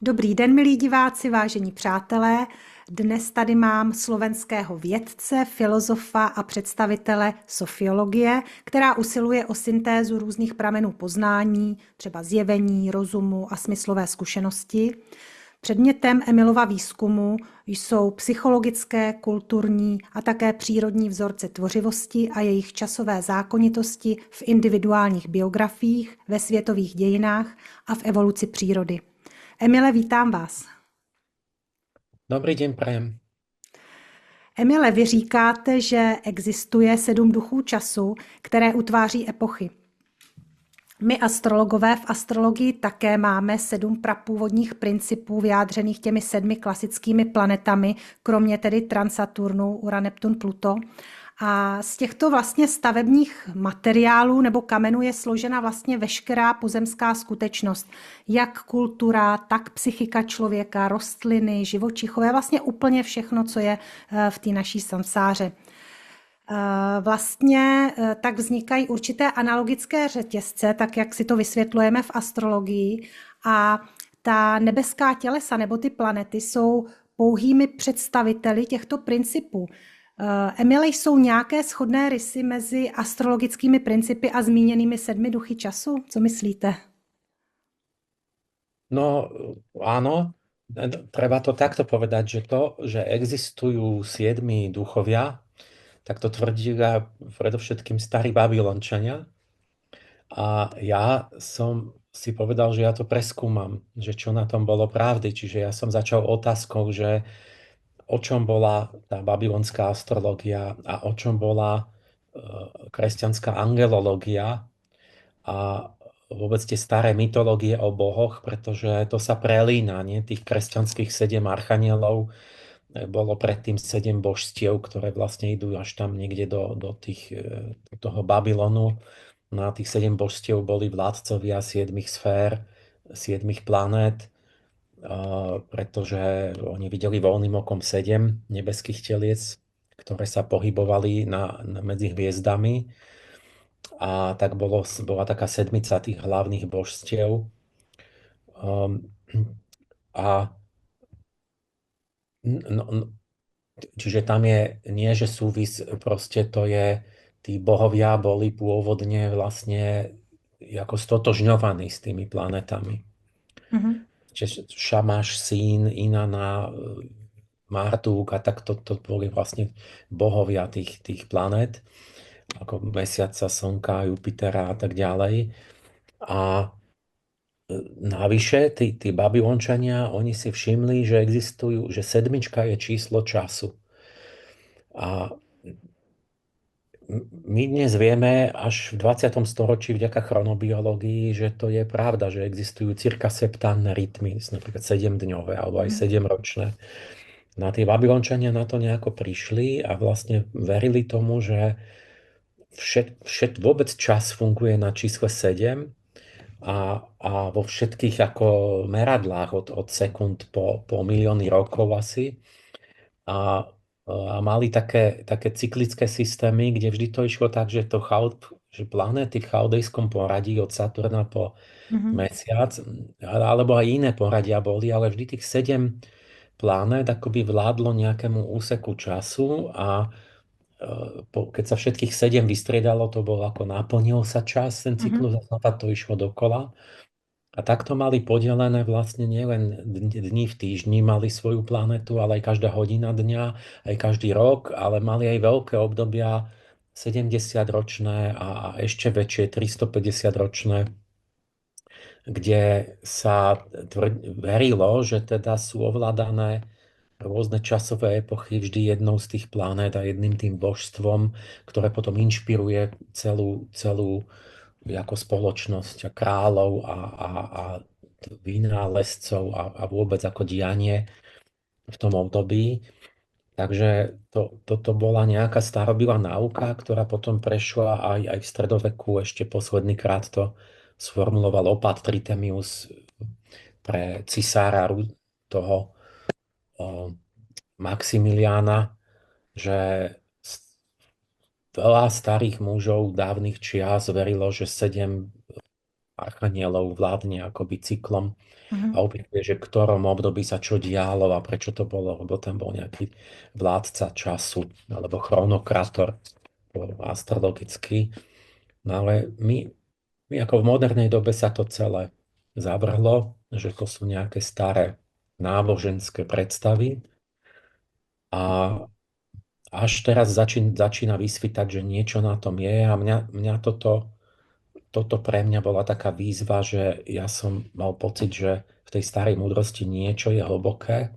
Dobrý den, milí diváci, vážení přátelé. Dnes tady mám slovenského vědce, filozofa a představitele sofiologie, která usiluje o syntézu různých pramenů poznání, třeba zjevení, rozumu a smyslové zkušenosti. Předmětem Emilova výzkumu jsou psychologické, kulturní a také přírodní vzorce tvořivosti a jejich časové zákonitosti v individuálních biografiích, ve světových dějinách a v evoluci přírody. Emile, vítám vás. Dobrý deň, prajem. Emile, vy říkáte, že existuje 7 duchů času, které utváří epochy. My astrologové v astrologii také máme 7 prapůvodních principů vyjádřených těmi 7 klasickými planetami, kromě tedy Transaturnu, Uran, Neptun, Pluto. A z těchto vlastně stavebních materiálů nebo kamenů je složena vlastně veškerá pozemská skutečnost. Jak kultura, tak psychika člověka, rostliny, živočichové, vlastně úplně všechno, co je v té naší samsáře. Vlastně tak vznikají určité analogické řetězce, tak jak si to vysvětlujeme v astrologii. A ta nebeská tělesa nebo ty planety jsou pouhými představiteli těchto principů. Emile, jsou nějaké shodné rysy mezi astrologickými principy a zmíněnými 7 duchy času? Co myslíte? No áno, treba to takto povedať, že to, že existujú 7 duchovia, tak to tvrdila predovšetkým starí Babylončania. A ja som si povedal, že ja to preskúmam, že čo na tom bolo pravdy. Čiže ja som začal otázkou, že o čom bola tá babylonská astrológia a o čom bola kresťanská angelológia a vôbec tie staré mytológie o bohoch, pretože to sa prelína, nie? Tých kresťanských 7 archanielov bolo predtým 7 božstiev, ktoré vlastne idú až tam niekde do toho Babylonu. No a tých 7 božstiev boli vládcovia 7 sfér, 7 planét, pretože oni videli voľným okom 7 nebeských telies, ktoré sa pohybovali medzi hviezdami. A tak bola taká sedmica tých hlavných božstiev. A no, čiže tam je nie, že súvis, proste to je, tí bohovia boli pôvodne vlastne ako stotožňovaní s tými planetami. Čiže Šamaš, Sín, Inanna, Marduk a tak to boli vlastne bohovia tých planét, ako Mesiaca, Slnka, Jupitera a tak ďalej. A navyše, tí Babylončania, oni si všimli, že existujú, že 7 je číslo času. A my dnes vieme až v 20. storočí vďaka chronobiológii, že to je pravda, že existujú cirkaseptánne rytmy, napríklad 7-dňové alebo aj 7-ročné. No a tí Babylončania na to nejako prišli a vlastne verili tomu, že vôbec čas funguje na čísle 7 a vo všetkých ako meradlách od sekúnd po milióny rokov asi. A mali také cyklické systémy, kde vždy to išlo tak, že že planéty v chaodejskom poradí od Saturna po Mesiac, alebo aj iné poradia boli, ale vždy tých 7 planét akoby vládlo nejakému úseku času a keď sa všetkých 7 vystriedalo, to bolo ako naplnil sa čas, ten cyklus a znova to išlo dokola. A takto mali podelené vlastne nielen dni v týždni mali svoju planetu, ale aj každá hodina dňa, aj každý rok, ale mali aj veľké obdobia 70-ročné a ešte väčšie 350-ročné, kde sa verilo, že teda sú ovládané rôzne časové epochy vždy jednou z tých planét a jedným tým božstvom, ktoré potom inšpiruje celú ako spoločnosť a kráľov a vynálezcov a vôbec ako dianie v tom období. Takže toto bola nejaká starobylá náuka, ktorá potom prešla aj v stredoveku. Ešte posledný krát to sformuloval opat Tritemius pre cisára toho Maximiliána, že veľa starých mužov dávnych čias verilo, že 7 archanielov vládne akoby cyklom a Mhm. opisuje, že v ktorom období sa čo dialo a prečo to bolo, lebo tam bol nejaký vládca času alebo chronokrator astrologicky. No ale my ako v modernej dobe sa to celé zavrhlo, že to sú nejaké staré náboženské predstavy a až teraz začína vysvytať, že niečo na tom je a mňa toto pre mňa bola taká výzva, že ja som mal pocit, že v tej starej múdrosti niečo je hlboké,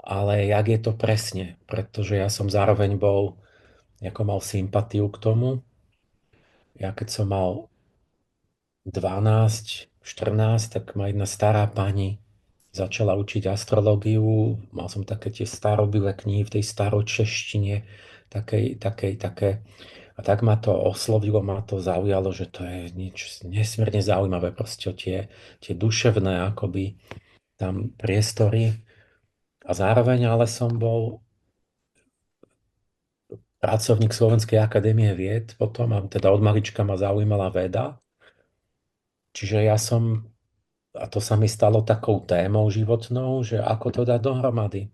ale jak je to presne, pretože ja som zároveň ako mal sympatiu k tomu. Ja keď som mal 12, 14, tak ma jedna stará pani začala učiť astrológiu. Mal som také tie starobilé knihy v tej staročeštine, také. A tak ma to oslovilo, ma to zaujalo, že to je niečo nesmierne zaujímavé, proste tie duševné akoby tam priestory. A zároveň ale som bol pracovník Slovenskej akadémie vied potom, a teda od malička ma zaujímala veda. Čiže a to sa mi stalo takou témou životnou, že ako to dať dohromady.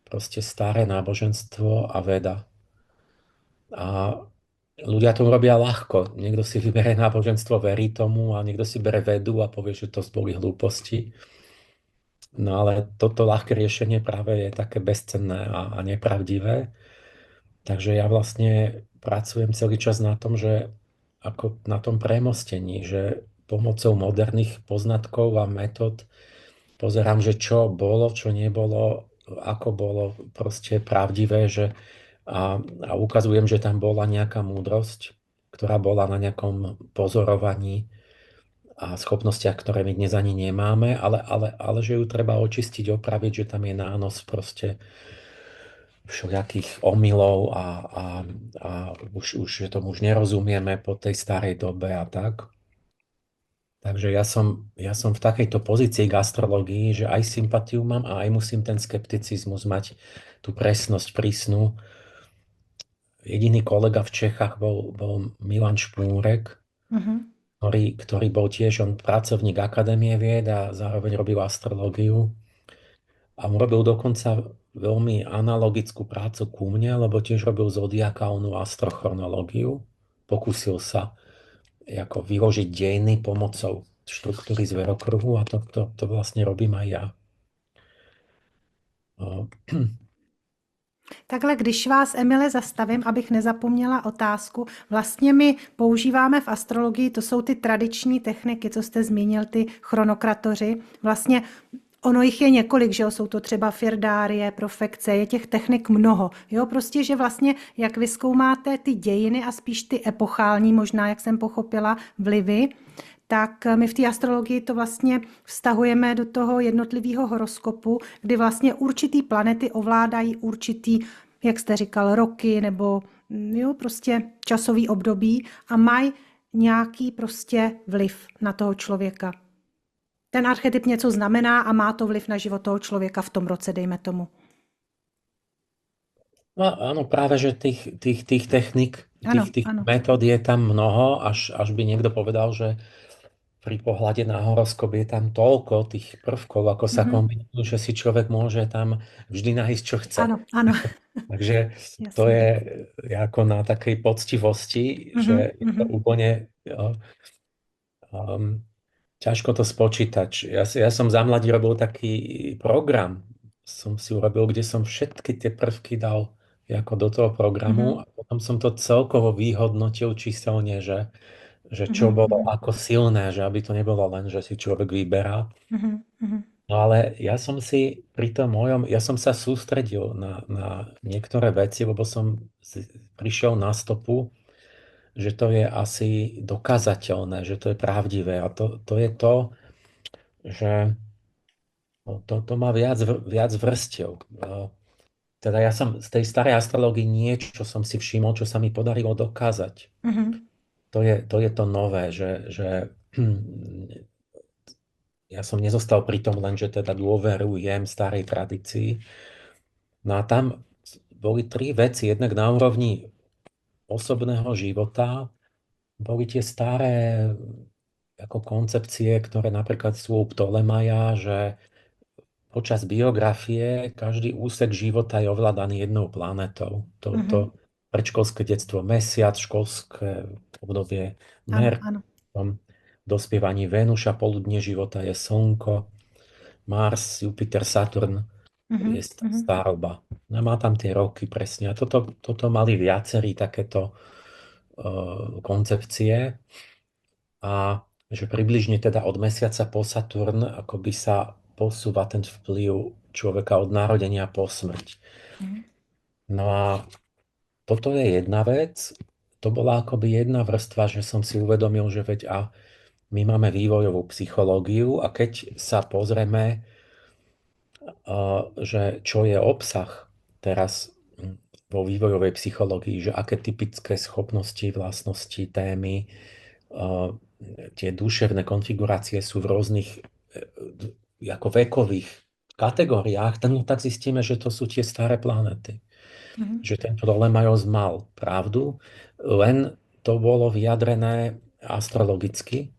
Proste staré náboženstvo a veda. A ľudia to robia ľahko. Niekto si vyberie náboženstvo, verí tomu a niekto si bere vedu a povie, že to boli hlúposti. No ale toto ľahké riešenie práve je také bezcenné a nepravdivé. Takže ja vlastne pracujem celý čas na tom, že ako na tom premostení, že pomocou moderných poznatkov a metód pozerám, že čo bolo, čo nebolo, ako bolo proste pravdivé, a ukazujem, že tam bola nejaká múdrosť, ktorá bola na nejakom pozorovaní a schopnostiach, ktoré my dnes ani nemáme, ale že ju treba očistiť, opraviť, že tam je nános proste všelijakých omylov a že tomu už nerozumieme po tej starej dobe a tak. Takže ja som v takejto pozícii k astrológii, že aj sympatiu mám a aj musím ten skepticizmus mať, tú presnosť prísnu. Jediný kolega v Čechách bol Milan Špúrek, Mhm. ktorý bol tiež on pracovník Akadémie vied a zároveň robil astrológiu. A on robil dokonca veľmi analogickú prácu ku mne, lebo tiež robil zodiakálnu astrochronológiu. Pokúsil sa ako vyložiť dejiny pomocou štruktúry zverokruhu a to vlastne robím aj ja. No. Takhle, když vás, Emile, zastavím, abych nezapomněla otázku, vlastně my používáme v astrologii, to jsou ty tradiční techniky, co jste zmínil, ty chronokratoři. Vlastně ono jich je několik, že jo, jsou to třeba firdárie, profekce, je těch technik mnoho. Jo, prostě, že vlastně, jak vy zkoumáte ty dějiny a spíš ty epochální, možná, jak jsem pochopila, vlivy, tak my v té astrologii to vlastně vztahujeme do toho jednotlivého horoskopu, kdy vlastně určitý planety ovládají určitý, jak jste říkal, roky nebo jo, prostě časový období a mají nějaký prostě vliv na toho člověka. Ten archetyp něco znamená a má to vliv na život toho člověka v tom roce, dejme tomu. No, áno, práve, že tých technik, Ano, tých ano. metód je tam mnoho, až by niekto povedal, že pri pohľade na horoskop je tam toľko tých prvkov, ako sa Mhm. kombinujú, že si človek môže tam vždy nájsť, čo chce. Ano, ano. Takže to Jasně. je ako na takej poctivosti, že Mhm, je to mhm, úplne um, ťažko to spočítať. Ja som za mladí robil taký program, som si urobil, kde som všetky tie prvky dal ako do toho programu mhm, a potom som to celkovo vyhodnotil číselne, že čo mhm, bolo mhm, ako silné, že aby to nebolo len, že si človek vyberá. mhm, mhm, No ale ja som si pri tom ja som sa sústredil na niektoré veci, lebo som prišiel na stopu, že to je asi dokázateľné, že to je pravdivé. A to je to, že to má viac vrstiev. Teda ja som z tej starej astrológie niečo som si všimol, čo sa mi podarilo dokázať. mhm, To je to nové, že ja som nezostal pri tom len, že teda dôverujem starej tradícii. No a tam boli tri veci. Jednak na úrovni osobného života boli tie staré ako koncepcie, ktoré napríklad sú u Ptolemaja, že počas biografie každý úsek života je ovládaný jednou planetou. Mhm. To predškolské detstvo mesiac, školské obdobie Ano, Merkur, ano. dospievaní Venuša, poludne života je Slnko, Mars, Jupiter, Saturn je Mhm. Mhm. staroba. No, má tam tie roky presne. A toto mali viacerí takéto koncepcie a že približne teda od mesiaca po Saturn akoby sa posúva ten vplyv človeka od narodenia po smrť. Mhm. No a toto je jedna vec. To bola akoby jedna vrstva, že som si uvedomil, že veď a my máme vývojovú psychológiu a keď sa pozrieme, že čo je obsah teraz vo vývojovej psychológii, že aké typické schopnosti, vlastnosti, témy, tie duševné konfigurácie sú v rôznych ako vekových kategóriách, tak zistíme, že to sú tie staré planéty. Mhm. Že ten Ptolemaios mal pravdu, len to bolo vyjadrené astrologicky.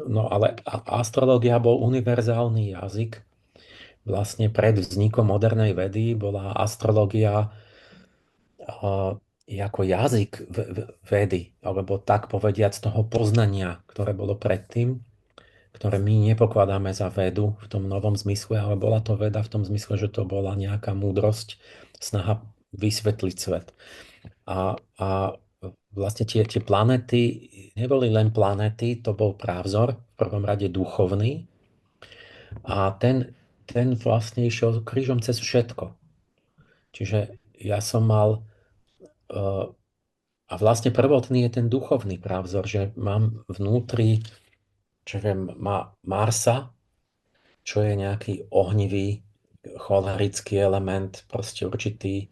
No ale astrológia bol univerzálny jazyk. Vlastne pred vznikom modernej vedy bola astrológia ako jazyk vedy, alebo tak povediac toho poznania, ktoré bolo predtým, ktoré my nepokladáme za vedu v tom novom zmysle, ale bola to veda v tom zmysle, že to bola nejaká múdrosť, snaha vysvetliť svet. A vlastne tie planety neboli len planety, to bol právzor, v prvom rade duchovný, a ten vlastne išiel krížom cez všetko. Čiže ja som mal, a vlastne prvotný je ten duchovný právzor, že mám vnútri, čo viem, Marsa, čo je nejaký ohnivý, cholerický element, proste určitý,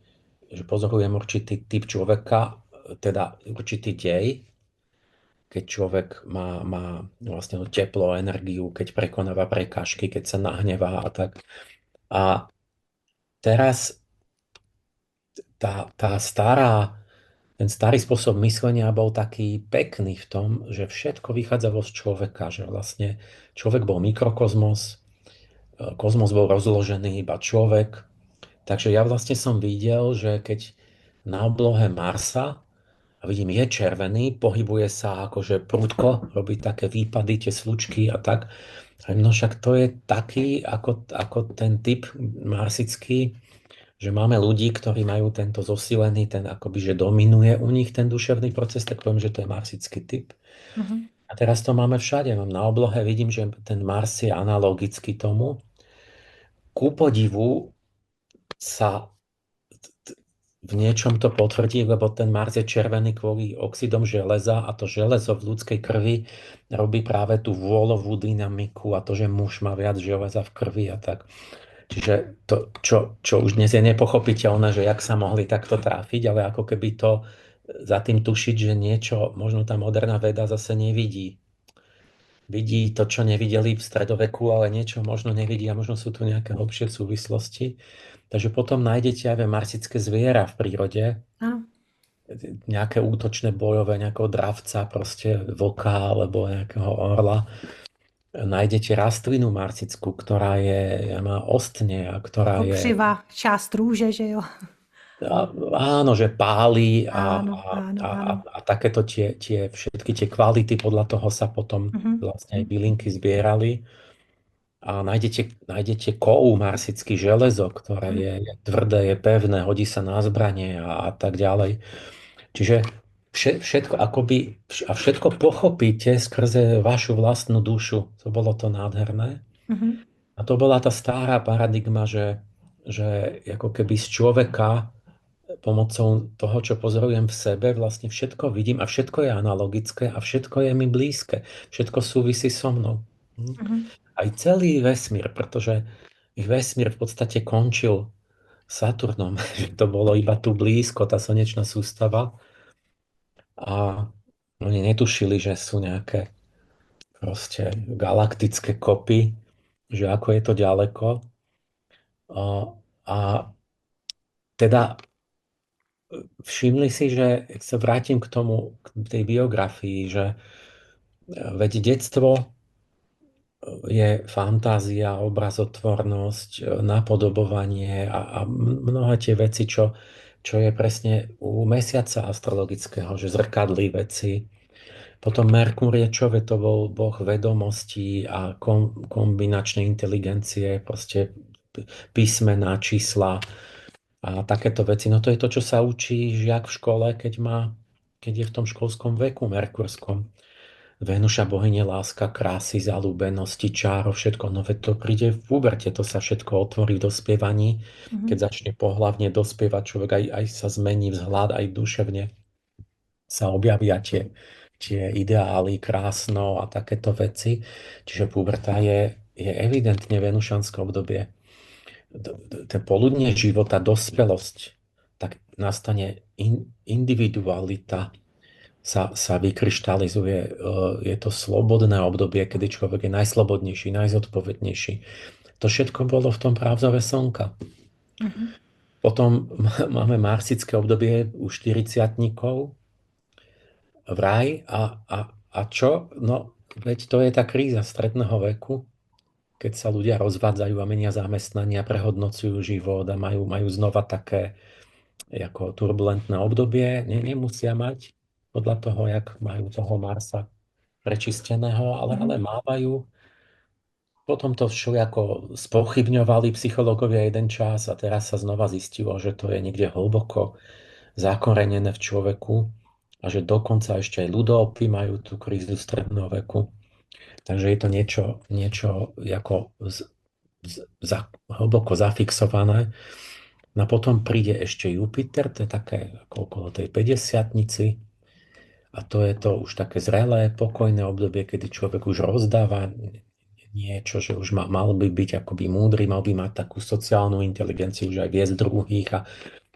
že pozorujem určitý typ človeka, teda určitý dej, keď človek má vlastne teplo, energiu, keď prekonáva prekážky, keď sa nahnevá a tak. A teraz tá stará, ten starý spôsob myslenia bol taký pekný v tom, že všetko vychádzalo z človeka, že vlastne človek bol mikrokozmos, kozmos bol rozložený iba človek. Takže ja vlastne som videl, že keď na oblohe Marsa a vidím, je červený, pohybuje sa akože prudko, robí také výpady, tie slučky a tak. A no však to je taký, ako ten typ marsický, že máme ľudí, ktorí majú tento zosilený, ten akoby, že dominuje u nich ten duševný proces, tak poviem, že to je marsický typ. Mhm. A teraz to máme všade. Mám na oblohe, vidím, že ten Mars je analogický tomu. Ku podivu sa v niečom to potvrdí, lebo ten Mars je červený kvôli oxidom železa a to železo v ľudskej krvi robí práve tú vôľovú dynamiku a to, že muž má viac železa v krvi a tak. Čiže to, čo už dnes je nepochopiteľné, že jak sa mohli takto tráfiť, ale ako keby to za tým tušiť, že niečo možno tá moderná veda zase nevidí. Vidí to, čo nevideli v stredoveku, ale niečo možno nevidí a možno sú tu nejaké hlbšie súvislosti. Takže potom nájdete aj marsické zviera v prírode, Ano. nejaké útočné bojové, nejakého dravca, proste vlka alebo nejakého orla. Nájdete rastlinu marsickú, ktorá má ostne a ktorá je Kopřiva, část růže, že jo? áno, že páli Áno, áno, áno. a takéto všetky tie kvality podľa toho sa potom Mhm. vlastne aj bylinky zbierali. A nájdete kou marsický železo, ktoré Mhm. je tvrdé, je pevné, hodí sa na zbranie a tak ďalej. Čiže všetko akoby, a všetko pochopíte skrze vašu vlastnú dušu. To bolo to nádherné. Mhm. A to bola tá stará paradigma, že ako keby z človeka pomocou toho, čo pozorujem v sebe, vlastne všetko vidím a všetko je analogické a všetko je mi blízke. Všetko súvisí so mnou. Hm? Mhm. Aj celý vesmír, pretože ich vesmír v podstate končil Saturnom, že to bolo iba tu blízko, tá slnečná sústava. A oni netušili, že sú nejaké proste galaktické kopy, že ako je to ďaleko. A teda všimli si, že ak sa vrátim k tomu, k tej biografii, že Veď detstvo je fantázia, obrazotvornosť, napodobovanie a mnohé tie veci, čo je presne u mesiaca astrologického, že zrkadlí veci. Potom Merkúr je čo? Veď to bol boh vedomostí a kombinačnej inteligencie, proste písmená, čísla a takéto veci. No to je to, čo sa učí žiak v škole, keď je v tom školskom veku merkurskom. Venuša, bohyne láska, krásy, zalúbenosti, čáro, všetko. No veď to príde v úberte, to sa všetko otvorí v dospievaní. Keď Mhm. začne pohlavne dospievať človek, aj sa zmení vzhľad, aj duševne sa objavia tie ideály, krásno a takéto veci. Čiže puberta je evidentne venušanské obdobie. Ten poludnie života, dospelosť, tak nastane individualita, sa vykryštalizuje. Je to slobodné obdobie, kedy človek je najslobodnejší, najzodpovednejší. To všetko bolo v tom právzore slnka. Mhm. Potom máme marsické obdobie u 40-tníkov vraj a čo? No, veď to je tá kríza stredného veku, keď sa ľudia rozvádzajú a menia zamestnania, prehodnocujú život a majú znova také ako turbulentné obdobie. Nemusia mať podľa toho, jak majú toho Marsa prečisteného, ale Mhm. mávajú. Potom to všelijako spochybňovali psychológovia jeden čas a teraz sa znova zistilo, že to je niekde hlboko zakorenené v človeku a že dokonca ešte aj ľudovky majú tú krízu stredného veku. Takže je to niečo ako hlboko zafixované. No a potom príde ešte Jupiter, to je také ako okolo tej 50-nici. A to je to už také zrelé, pokojné obdobie, kedy človek už rozdáva niečo, že už mal by byť akoby múdry, mal by mať takú sociálnu inteligenciu, že aj viesť druhých.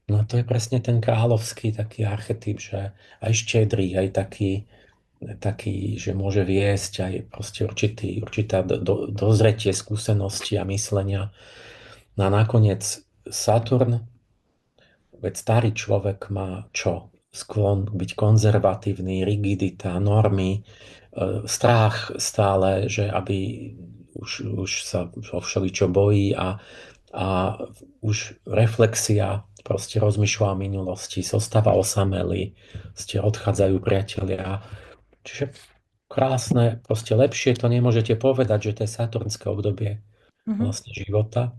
No to je presne ten kráľovský taký archetyp, že aj štedrý, aj taký, že môže viesť aj proste určitá dozretie skúsenosti a myslenia. No a nakoniec Saturn, veď starý človek má čo? Sklon byť konzervatívny, rigidita, normy, strach stále, že aby už sa o všeličo bojí a už reflexia, proste rozmýšľa o minulosti, zostáva osamelý, ste odchádzajú priatelia. Čiže krásne, proste lepšie to nemôžete povedať, že to je saturnské obdobie Mhm. vlastne života.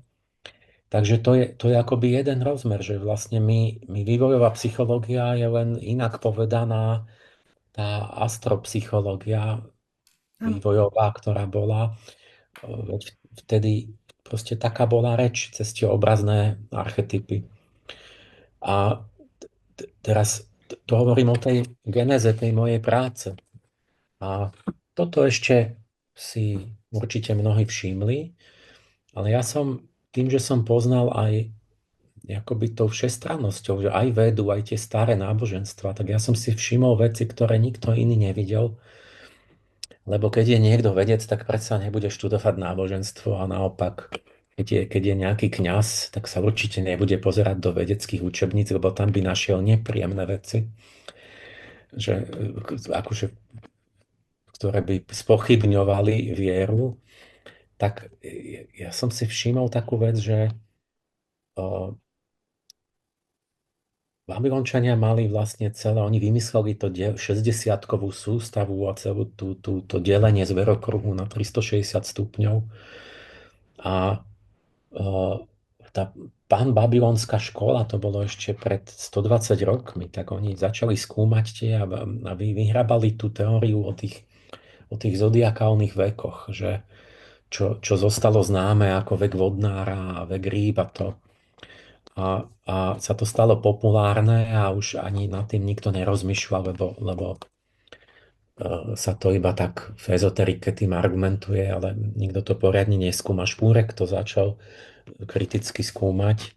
Takže to je akoby jeden rozmer, že vlastne my vývojová psychológia je len inak povedaná tá astropsychológia Ano. vývojová, ktorá bola. Veď vtedy proste taká bola reč cez tie obrazné archetypy. A teraz to hovorím o tej genéze tej mojej práce. A toto ešte si určite mnohí všimli, ale ja som tým, že som poznal aj akoby tou všestrannosťou, že aj vedu, aj tie staré náboženstva, tak ja som si všimol veci, ktoré nikto iný nevidel, lebo keď je niekto vedec, tak predsa nebude študovať náboženstvo a naopak, keď je nejaký kňaz, tak sa určite nebude pozerať do vedeckých učebníc, lebo tam by našiel nepríjemné veci, že akože, ktoré by spochybňovali vieru. Tak ja som si všimol takú vec, že o, Babylončania mali vlastne celé, oni vymysleli to 60-kovú sústavu a celú to delenie zverokruhu na 360 stupňov. A tá Babylonská škola, to bolo ešte pred 120 rokmi, tak oni začali skúmať tie a vyhrabali tú teóriu o tých zodiakálnych vekoch, že čo zostalo známe ako vek vodnára a vek rýb a to. A sa to stalo populárne a už ani nad tým nikto nerozmýšľa, lebo sa to iba tak v ezoterike tým argumentuje, ale nikto to poriadne neskúma. Špúrek to začal kriticky skúmať.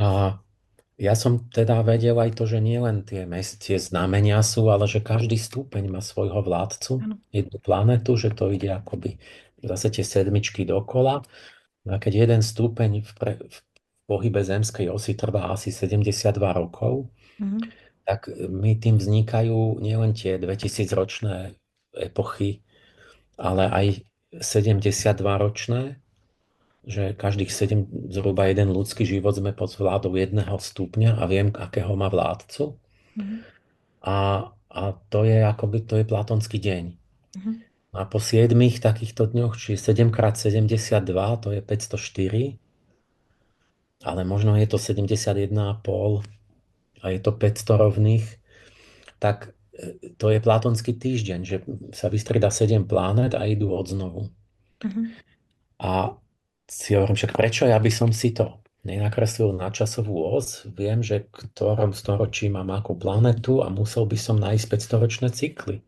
A ja som teda vedel aj to, že nielen tie znamenia sú, ale že každý stúpeň má svojho vládcu, Ano. jednu planetu, že to ide akoby zase tie sedmičky dokola. No a keď jeden stúpeň v pohybe zemskej osy trvá asi 72 rokov, Mhm. tak mi tým vznikajú nielen tie 2000-ročné epochy, ale aj 72-ročné, že každých 7, zhruba jeden ľudský život sme pod vládou 1 stupňa a viem, akého má vládcu. Mhm. A to je akoby, to je platonský deň. Mhm. A po 7 takýchto dňoch, čiže 7 x 72, to je 504, ale možno je to 71,5 a je to 500 rovných, tak to je platonský týždeň, že sa vystrieda 7 planet a idú odznovu. Mhm. A si hovorím, však prečo ja by som si to nenakreslil na časovú os? Viem, že v ktorom storočí mám akú planetu a musel by som nájsť 500-ročné cykly.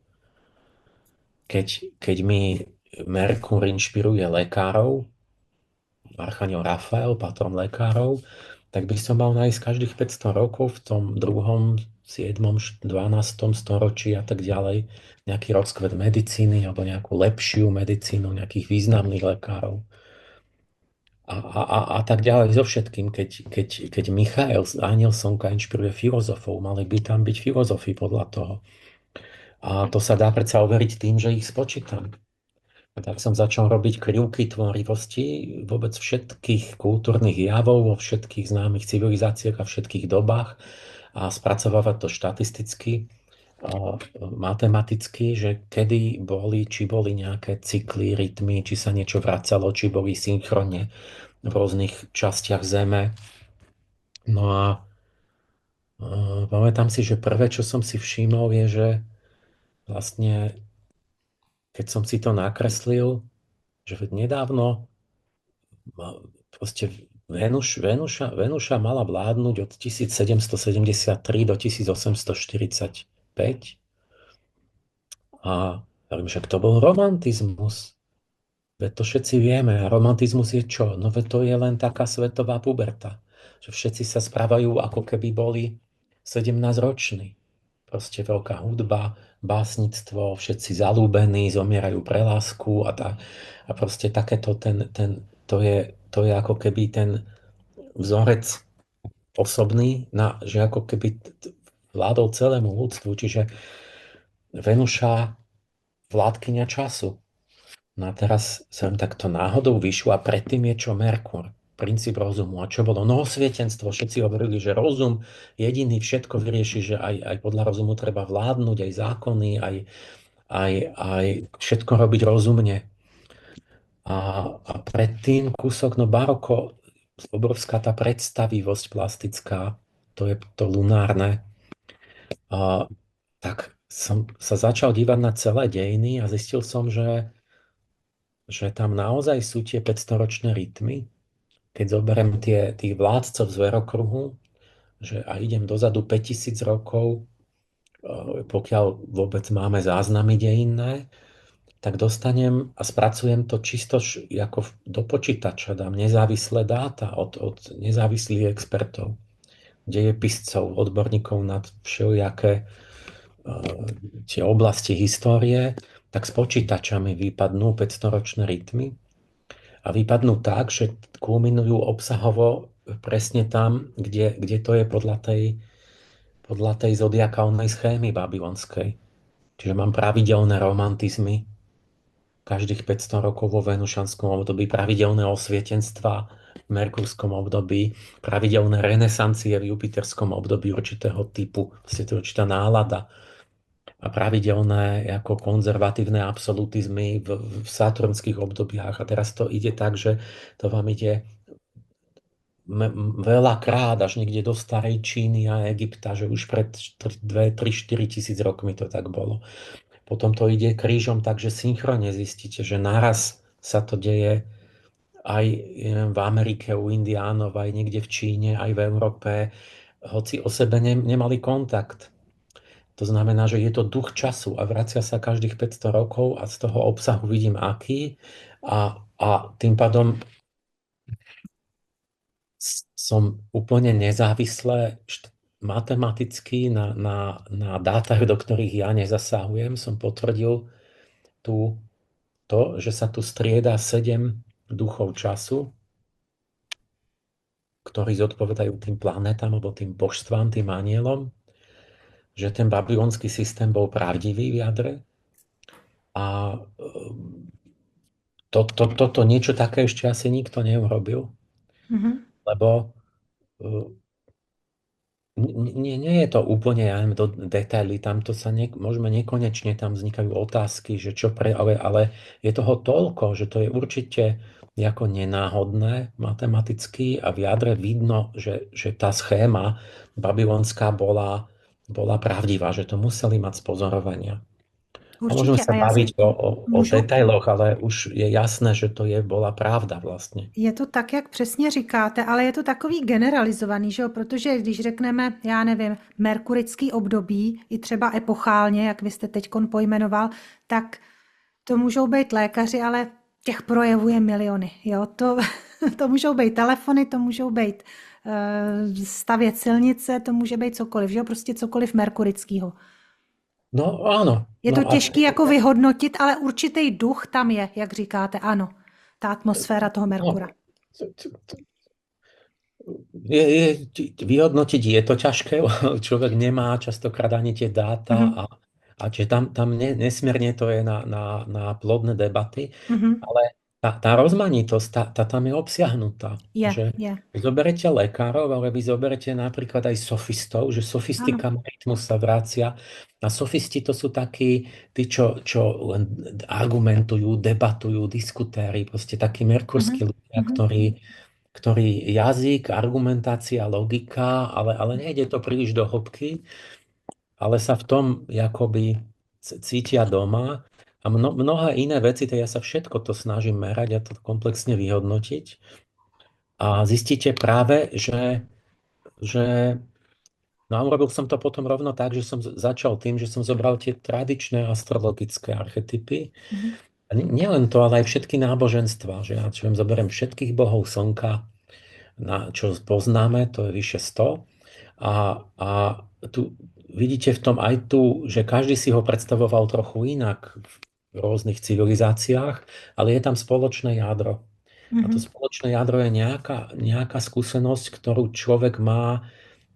Keď mi Merkur inšpiruje lekárov, archaniel Rafael, patron lekárov, tak by som mal nájsť každých 500 rokov v tom 2., 7., 12. storočí a tak ďalej nejaký rozkvet medicíny alebo nejakú lepšiu medicínu, nejakých významných lekárov. A tak ďalej so všetkým. Keď Michael, aniel slnka, inšpiruje filozofov, mali by tam byť filozofi podľa toho. A to sa dá predsa overiť tým, že ich spočítam. A tak som začal robiť krivky tvorivosti vôbec všetkých kultúrnych javov vo všetkých známych civilizáciách a všetkých dobách a spracovávať to štatisticky, matematicky, že kedy boli, či boli nejaké cykly, rytmy, či sa niečo vracalo, či boli synchronne v rôznych častiach Zeme. No a pamätám si, že prvé, čo som si všimol, je, že vlastne, keď som si to nakreslil, že nedávno proste Venuša mala vládnuť od 1773 do 1845 a hovorím, že to bol romantizmus. Veď to všetci vieme. A romantizmus je čo? No veď to je len taká svetová puberta. Že všetci sa správajú, ako keby boli 17-roční. Proste veľká hudba, básnictvo, všetci zalúbení, zomierajú pre lásku a proste takéto to je ako keby ten vzorec osobný, že ako keby vládol celému ľudstvu, čiže Venuša vládkyňa času. No a teraz som takto náhodou vyšla a predtým je čo Merkur, princíp rozumu. A čo bolo? No osvietenstvo. Všetci hovorili, že rozum jediný všetko vyrieši, že aj podľa rozumu treba vládnuť, aj zákony, aj všetko robiť rozumne. A predtým kúsok, no baroko, obrovská tá predstavivosť plastická, to je to lunárne. Tak som sa začal dívať na celé dejiny a zistil som, že tam naozaj sú tie 500-ročné rytmy. Keď zoberiem tých vládcov zverokruhu, že a idem dozadu 5000 rokov, pokiaľ vôbec máme záznamy dejinné, tak dostanem a spracujem to čisto ako do počítača, dám nezávislé dáta od nezávislých expertov, dejepiscov, odborníkov na všelijaké tie oblasti histórie, tak s počítačami vypadnú 500-ročné rytmy a vypadnú tak, že kulminujú obsahovo presne tam, kde to je podľa tej zodiakálnej schémy babylonskej. Čiže mám pravidelné romantizmy, každých 500 rokov vo venušanskom období, pravidelné osvietenstva v merkurskom období, pravidelné renesancie v jupiterskom období určitého typu, vlastne to je určitá nálada a pravidelné ako konzervatívne absolutizmy v saturnských obdobiach. A teraz to ide tak, že to vám ide veľakrát až niekde do starej Číny a Egypta, že už pred 2, 3, 4 tisíc rokmi to tak bolo. Potom to ide krížom, takže synchronne zistíte, že naraz sa to deje aj v Amerike u Indiánov, aj niekde v Číne, aj v Európe, hoci o sebe nemali kontakt. To znamená, že je to duch času a vracia sa každých 500 rokov a z toho obsahu vidím aký a tým pádom som úplne nezávisle matematicky na dátach, do ktorých ja nezasahujem, som potvrdil že sa tu strieda 7 duchov času, ktorí zodpovedajú tým planetám alebo tým božstvám, tým anielom, že ten babylonský systém bol pravdivý v jadre A toto niečo také ešte asi nikto neurobil, Mhm. lebo nie je to úplne, ja neviem, do detaily, tam to sa môžeme nekonečne, tam vznikajú otázky, že čo ale je toho toľko, že to je určite ako nenáhodné matematicky a v jadre vidno, že tá schéma babylonská bola pravdivá, že to museli mať z pozorovania. A môžeme Určitě. sa A já si baviť o můžu? detailoch, ale už je jasné, že to bola pravda vlastne. Je to tak, jak přesně říkáte, ale je to takový generalizovaný, že jo? Protože když řekneme, já nevím, merkurický období, i třeba epochálně, jak vy jste teď pojmenoval, tak to můžou být lékaři, ale těch projevů je miliony. Jo? To, to můžou být telefony, to můžou být stavět silnice, to může být cokoliv, že jo? Prostě cokoliv merkurického. No áno, Je no to a těžké jako vyhodnotit, ale určitý duch tam je, jak říkáte, ano. Ta atmosféra toho Merkura. no, vyhodnotiť je to ťažké, človek nemá častokrát ani tie dáta Mhm. a čiže tam nesmierne to je na plodné debaty, Mhm. ale tá rozmanitosť, tá tam je obsiahnutá. Že Je. vy zoberete lekárov, ale vy zoberete napríklad aj sofistov, že Ano. sofistika rytmus sa vracia. A sofisti to sú takí, tí, čo len argumentujú, debatujú, diskutéri, proste takí Mhm. merkurskí ľudia, Mhm. ktorý jazyk, argumentácia, logika, ale nejde to príliš do hĺbky, ale sa v tom jakoby cítia doma a mnohé iné veci, to ja sa všetko to snažím merať a to komplexne vyhodnotiť a zistíte práve, že no a urobil som to potom rovno tak, že som začal tým, že som zobral tie tradičné astrologické archetypy. Mhm. A nielen to, ale aj všetky náboženstva, že ja čo viem, zoberiem všetkých bohov slnka, čo poznáme, to je vyše 100. A tu vidíte v tom aj tu, že každý si ho predstavoval trochu inak v rôznych civilizáciách, ale je tam spoločné jadro. A to Mhm. spoločné jadro je nejaká skúsenosť, ktorú človek má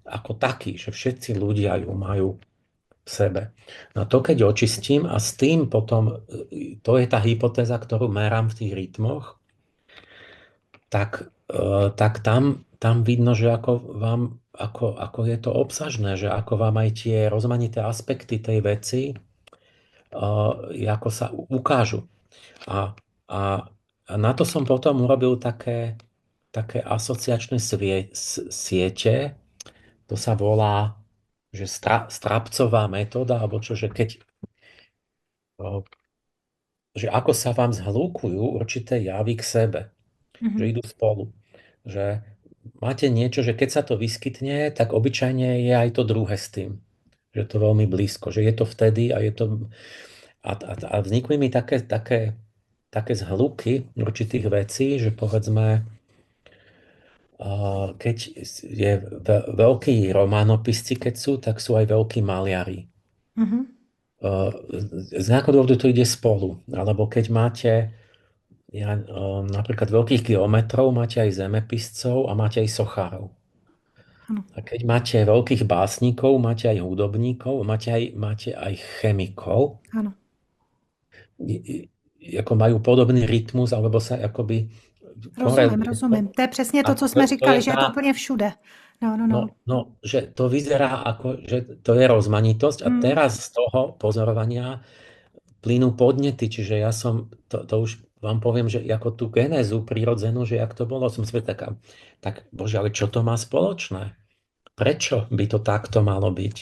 ako taký, že všetci ľudia ju majú v sebe. No to keď očistím a s tým potom, to je tá hypotéza, ktorú merám v tých rytmoch, tak tam vidno, že ako je to obsažné, že ako vám aj tie rozmanité aspekty tej veci ako sa ukážu. A, a, a na to som potom urobil také asociačné siete, to sa volá, že Strapcová metóda, alebo čo, že keď že ako sa vám zhlúkujú určité javy k sebe, že Mhm. idú spolu. Že máte niečo, že keď sa to vyskytne, tak obyčajne je aj to druhé s tým. Že je to veľmi blízko, že je to vtedy a je to... A vznikli mi také zhluky určitých vecí, že povedzme, keď je veľkí románopisci, keď sú, tak sú aj veľkí maliari. Mhm. Z nejakého dôvodu to ide spolu. Alebo keď máte napríklad veľkých geometrov, máte aj zemepiscov a máte aj sochárov. Ano. A keď máte veľkých básnikov, máte aj hudobníkov, máte aj chemikov, Ano. ako majú podobný rytmus, alebo sa akoby Rozumím, korelujú. rozumím. To je přesně A to, co jsme to je říkali, že je to úplně všude. No, no, no. že to vyzerá ako, že to je rozmanitosť a Mm. teraz z toho pozorovania plynú podnety, čiže ja som, to už vám poviem, že ako tú genézu prírodzenú, že jak to bolo, som si taká, tak bože, ale čo to má spoločné? Prečo by to takto malo byť?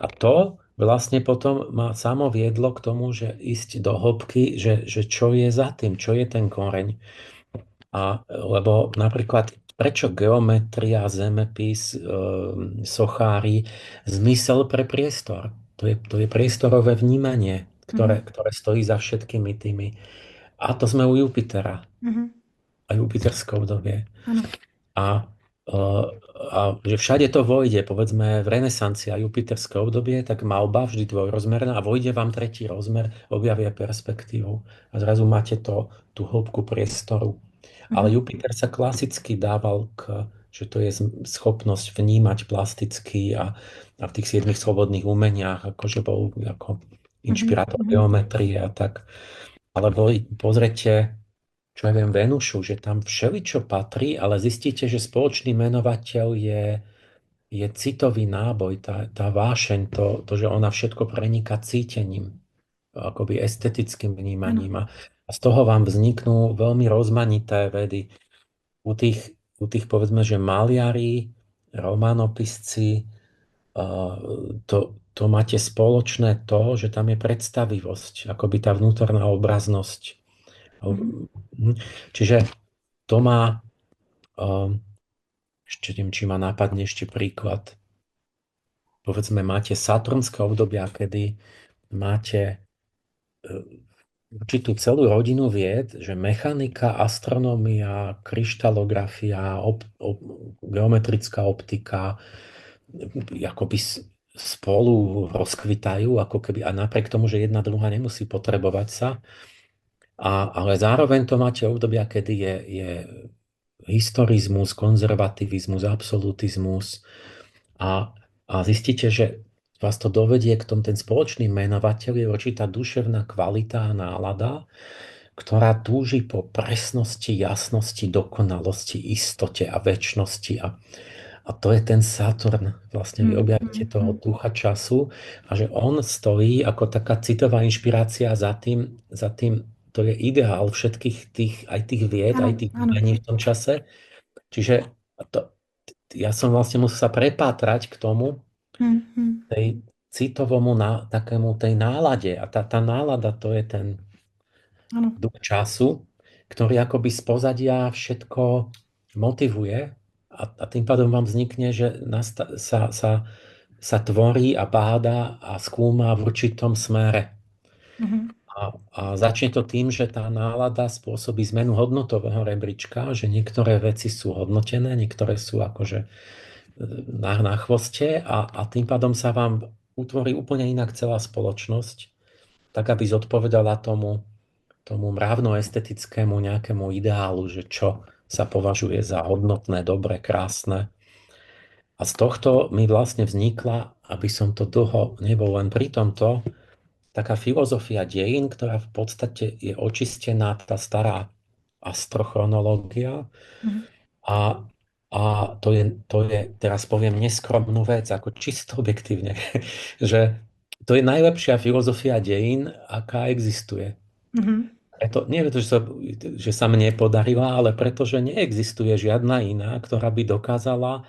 A to vlastne potom ma samo viedlo k tomu, že ísť do hĺbky, že čo je za tým, čo je ten koreň. Lebo napríklad, prečo geometria, zemepis, sochári, zmysel pre priestor? To je priestorové vnímanie, Mhm. ktoré stojí za všetkými tými. A to sme u Jupitera, Mhm. aj Jupiterské obdobie. Ano. A, eh, a že všade to vojde, povedzme v renesancii a Jupiterské obdobie, tak malba vždy dvojrozmerná a vojde vám tretí rozmer, objavia perspektívu a zrazu máte tú hĺbku priestoru. Ale Mhm. Jupiter sa klasicky dával že to je schopnosť vnímať plasticky a v tých 7 slobodných umeniach, akože bol ako inšpirátor geometrie a tak. Alebo pozrite, čo ja viem, Venušu, že tam všeličo patrí, ale zistíte, že spoločný menovateľ je citový náboj, tá vášeň, to, že ona všetko preniká cítením, akoby estetickým Ano. vnímaním. A z toho vám vzniknú veľmi rozmanité vedy. U tých povedzme, že maliari, románopisci, to máte spoločné to, že tam je predstavivosť, akoby tá vnútorná obraznosť. Čiže to má, ešte neviem, či ma nápadne ešte príklad. Povedzme, máte saturnské obdobia, kedy máte určitú celú rodinu vied, že mechanika, astronómia, kryštalografia, geometrická optika, akoby spolu rozkvitajú, ako keby, a napriek tomu, že jedna druhá nemusí potrebovať sa. Ale zároveň to máte obdobia, kedy je historizmus, konzervativizmus, absolutizmus a zistíte, že vás to dovedie k tomu, ten spoločný menovateľ je určitá duševná kvalita a nálada, ktorá túži po presnosti, jasnosti, dokonalosti, istote a večnosti. A to je ten Saturn. Vlastne vy objavíte toho ducha času a že on stojí ako taká citová inšpirácia za tým to je ideál všetkých aj tých vied, Ano, aj tých ano. umení v tom čase. Čiže ja som vlastne musel sa prepátrať k tomu, tej citovomu, takému tej nálade. A tá nálada, to je ten Ano. duch času, ktorý akoby z pozadia všetko motivuje a tým pádom vám vznikne, že sa tvorí a báda a skúma v určitom smere. A začne to tým, že tá nálada spôsobí zmenu hodnotového rebríčka, že niektoré veci sú hodnotené, niektoré sú akože na chvoste a tým pádom sa vám utvorí úplne inak celá spoločnosť, tak aby zodpovedala tomu mravno-estetickému nejakému ideálu, že čo sa považuje za hodnotné, dobré, krásne. A z tohto mi vlastne vznikla, aby som to dlho nebol len pri tomto, taká filozofia dejín, ktorá v podstate je očistená, tá stará astrochronológia. A, a to je, teraz poviem neskromnú vec, ako čisto objektívne, že to je najlepšia filozofia dejín, aká existuje. Nie preto, že sa mne podarila, ale preto, že neexistuje žiadna iná, ktorá by dokázala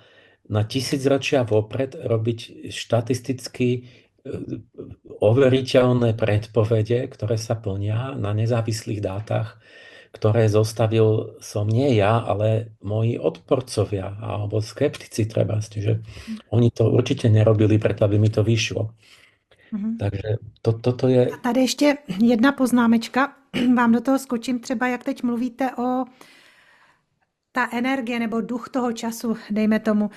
na tisícročia vopred robiť štatisticky overiteľné predpovede, ktoré sa plnia na nezávislých dátach, ktoré zostavil som nie ja, ale moji odporcovia alebo skeptici treba. Čiže oni to určite nerobili preto, aby mi to vyšlo. Takže toto je... A tady ještě jedna poznámečka, vám do toho skočím třeba, jak teď mluvíte o ta energie nebo duch toho času, dejme tomu,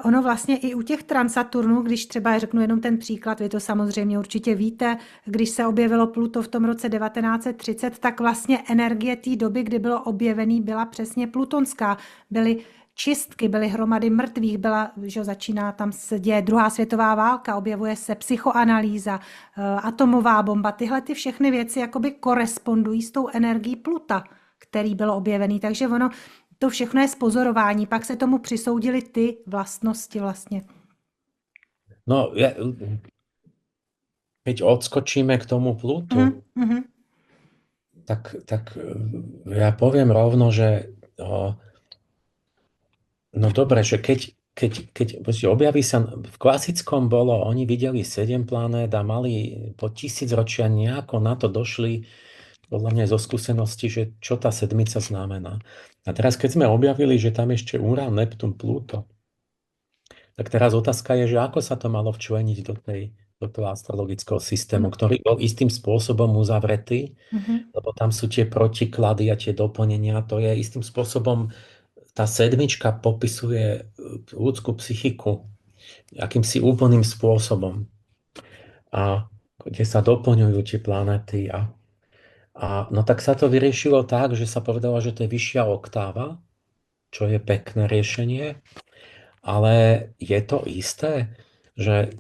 ono vlastně i u těch transaturnů, když třeba řeknu jenom ten příklad, vy to samozřejmě určitě víte, když se objevilo Pluto v tom roce 1930, tak vlastně energie té doby, kdy bylo objevený, byla přesně plutonská. Byly čistky, byly hromady mrtvých, že začíná tam se děje druhá světová válka, objevuje se psychoanalýza, atomová bomba, tyhle ty všechny věci jakoby korespondují s tou energií Pluta, který byl objevený, takže ono to všechno je z pozorování, pak se tomu přisoudily ty vlastnosti vlastně. No, keď odskočíme k tomu Plutu, tak ja poviem rovno, že no dobre, že keď objaví sa, v klasickom bolo, oni videli 7 planét a mali po 1000 ročia nejako na to došli, podľa mňa zo skúsenosti, že čo tá sedmica znamená. A teraz, keď sme objavili, že tam ešte Urán, Neptún, Pluto, tak teraz otázka je, že ako sa to malo včleniť do toho astrologického systému, ktorý bol istým spôsobom uzavretý, lebo tam sú tie protiklady a tie doplnenia, to je istým spôsobom, tá sedmička popisuje ľudskú psychiku akýmsi úplným spôsobom, a kde sa doplňujú tie planéty no tak sa to vyriešilo tak, že sa povedalo, že to je vyššia oktáva, čo je pekné riešenie, ale je to isté, že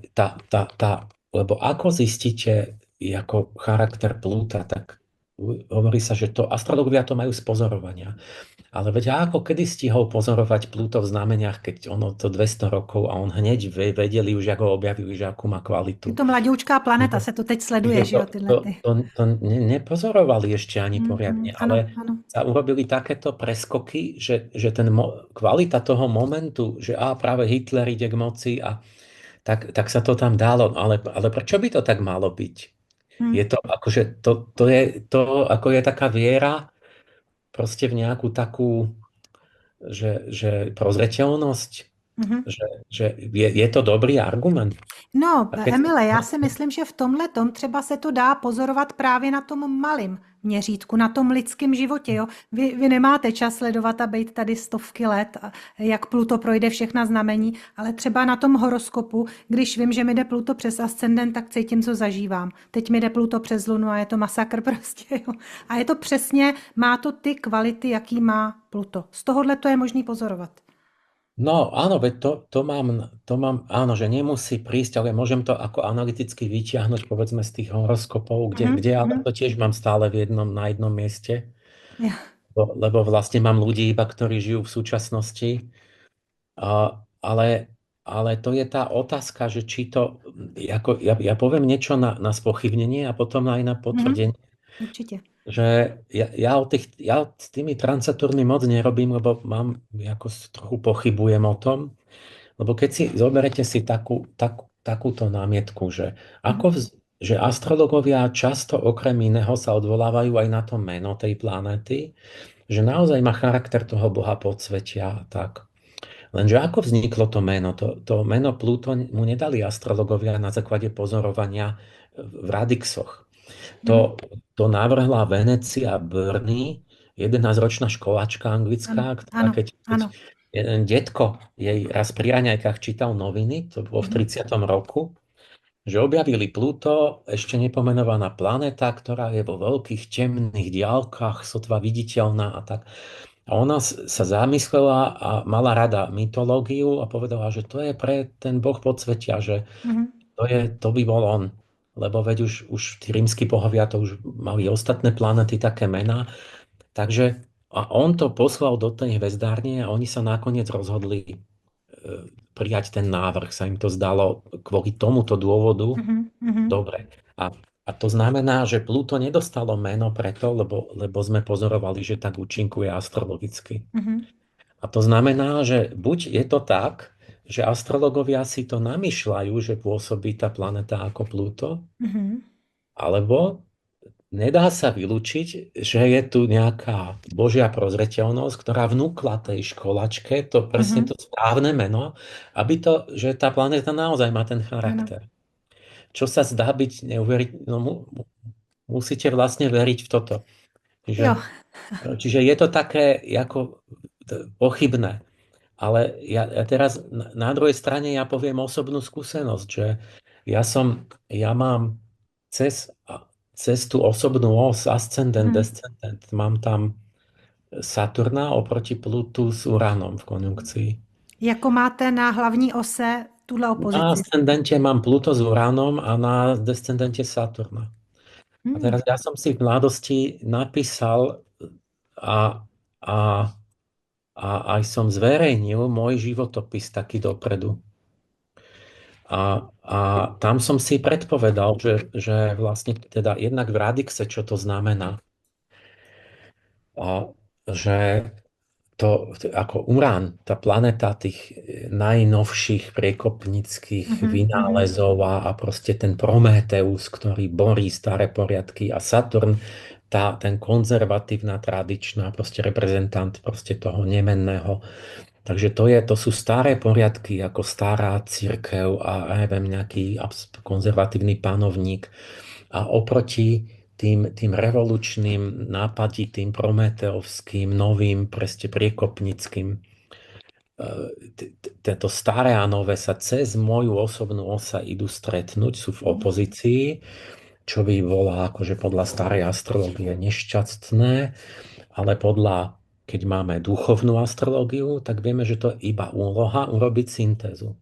lebo ako zistíte, ako charakter Plúta, tak hovorí sa, že to astrologovia to majú z pozorovania. Ale veď ako kedy stihol pozorovať Pluto v znameniach, keď ono to 200 rokov a on hneď vedeli už, ako ho objavili, že akú má Je kvalitu. to mladoučká planeta, No, se to teď čiže sleduje, že jo, tyhle ty. to nepozorovali ešte ani poriadne, Ano, ale ano. sa urobili takéto preskoky, že kvalita toho momentu, že práve Hitler ide k moci a tak sa to tam dalo. Ale prečo by to tak malo byť? Hm, Je to akože, to je to, ako je taká viera proste v nejakú takú, že prozreteľnosť, mhm. že je to dobrý argument. No, A keď, Emile, já si myslím, že v tomhle tom třeba se to dá pozorovat právě na tom malém měřítku, na tom lidském životě. Jo? Vy nemáte čas sledovat a být tady stovky let, jak Pluto projde všechna znamení, ale třeba na tom horoskopu, když vím, že mi jde Pluto přes ascendent, tak cítím, co zažívám. Teď mi jde Pluto přes Lunu a je to masakr prostě. Jo? A je to přesně, má to ty kvality, jaký má Pluto. Z tohohle to je možný pozorovat. no áno, veď to mám, áno, že nemusí prísť, ale môžem to ako analyticky vyťahnuť, povedzme, z tých horoskopov, kde ale to tiež mám stále na jednom mieste, Ja. lebo vlastne mám ľudí iba, ktorí žijú v súčasnosti. Ale to je tá otázka, že či to, ja poviem niečo na spochybnenie a potom aj na potvrdenie, Určitě. že ja s tými transaturnmi moc nerobím, lebo trochu pochybujem o tom, lebo keď si zoberete si takúto námietku, že astrologovia často okrem iného sa odvolávajú aj na to meno tej planéty, že naozaj má charakter toho boha podsvetia a tak. Lenže ako vzniklo to meno? To meno Pluto mu nedali astrologovia na základe pozorovania v radixoch. To navrhla Venecia Burney, 11-ročná školáčka Ano, anglická, ktorá ano, keď ano. jeden detko jej raz pri raňajkách čítal noviny, to bolo v 30. roku, že objavili Pluto, ešte nepomenovaná planéta, ktorá je vo veľkých temných diaľkach, sotva viditeľná a tak. A ona sa zamyslela a mala rada mytológiu a povedala, že to je pre ten boh podsvetia, že to by bol on. Lebo veď už tí rímski bohovia to už mali ostatné planety, také mená. Takže a on to poslal do tej hvezdárne a oni sa nakoniec rozhodli prijať ten návrh. Sa im to zdalo kvôli tomuto dôvodu dobre. A to znamená, že Pluto nedostalo meno preto, lebo sme pozorovali, že tak účinkuje astrologicky. A to znamená, že buď je to tak, že astrologovia si to namýšľajú, že pôsobí tá planeta ako Pluto, alebo nedá sa vylúčiť, že je tu nejaká božia prozreteľnosť, ktorá vnúkla tej školačke to presne to správne meno, že tá planéta naozaj má ten charakter. Čo sa zdá byť neuveriteľné, musíte vlastne veriť v toto. Čiže je to také ako pochybné. Ale ja teraz na druhej strane ja poviem osobnú skúsenosť, že ja mám cez tú osobnú os ascendent, descendent, mám tam Saturna oproti Plutu s Uranom v konjunkcii. Jako máte na hlavní ose tuhle Na opozici. ascendente mám Pluto s Uranom a na descendente Saturna. A teraz ja som si v mladosti napísal a aj som zverejnil môj životopis taký dopredu. A tam som si predpovedal, že vlastne teda jednak v Radixe, čo to znamená. A že to ako Urán, tá planéta tých najnovších priekopnických vynálezov a proste ten Prométeus, ktorý borí staré poriadky a Saturn, ten konzervatívna, tradičná, proste reprezentant proste toho nemenného. Takže to sú staré poriadky, ako stará cirkev a neviem, nejaký konzervatívny panovník. A oproti tým revolučným, nápaditým, prometeovským, novým, proste priekopnickým, tieto staré a nové sa cez moju osobnú osa idú stretnúť, sú v opozícii, čo by bolo akože podľa starej astrológie nešťastné, ale keď máme duchovnú astrológiu, tak vieme, že to je iba úloha urobiť syntézu.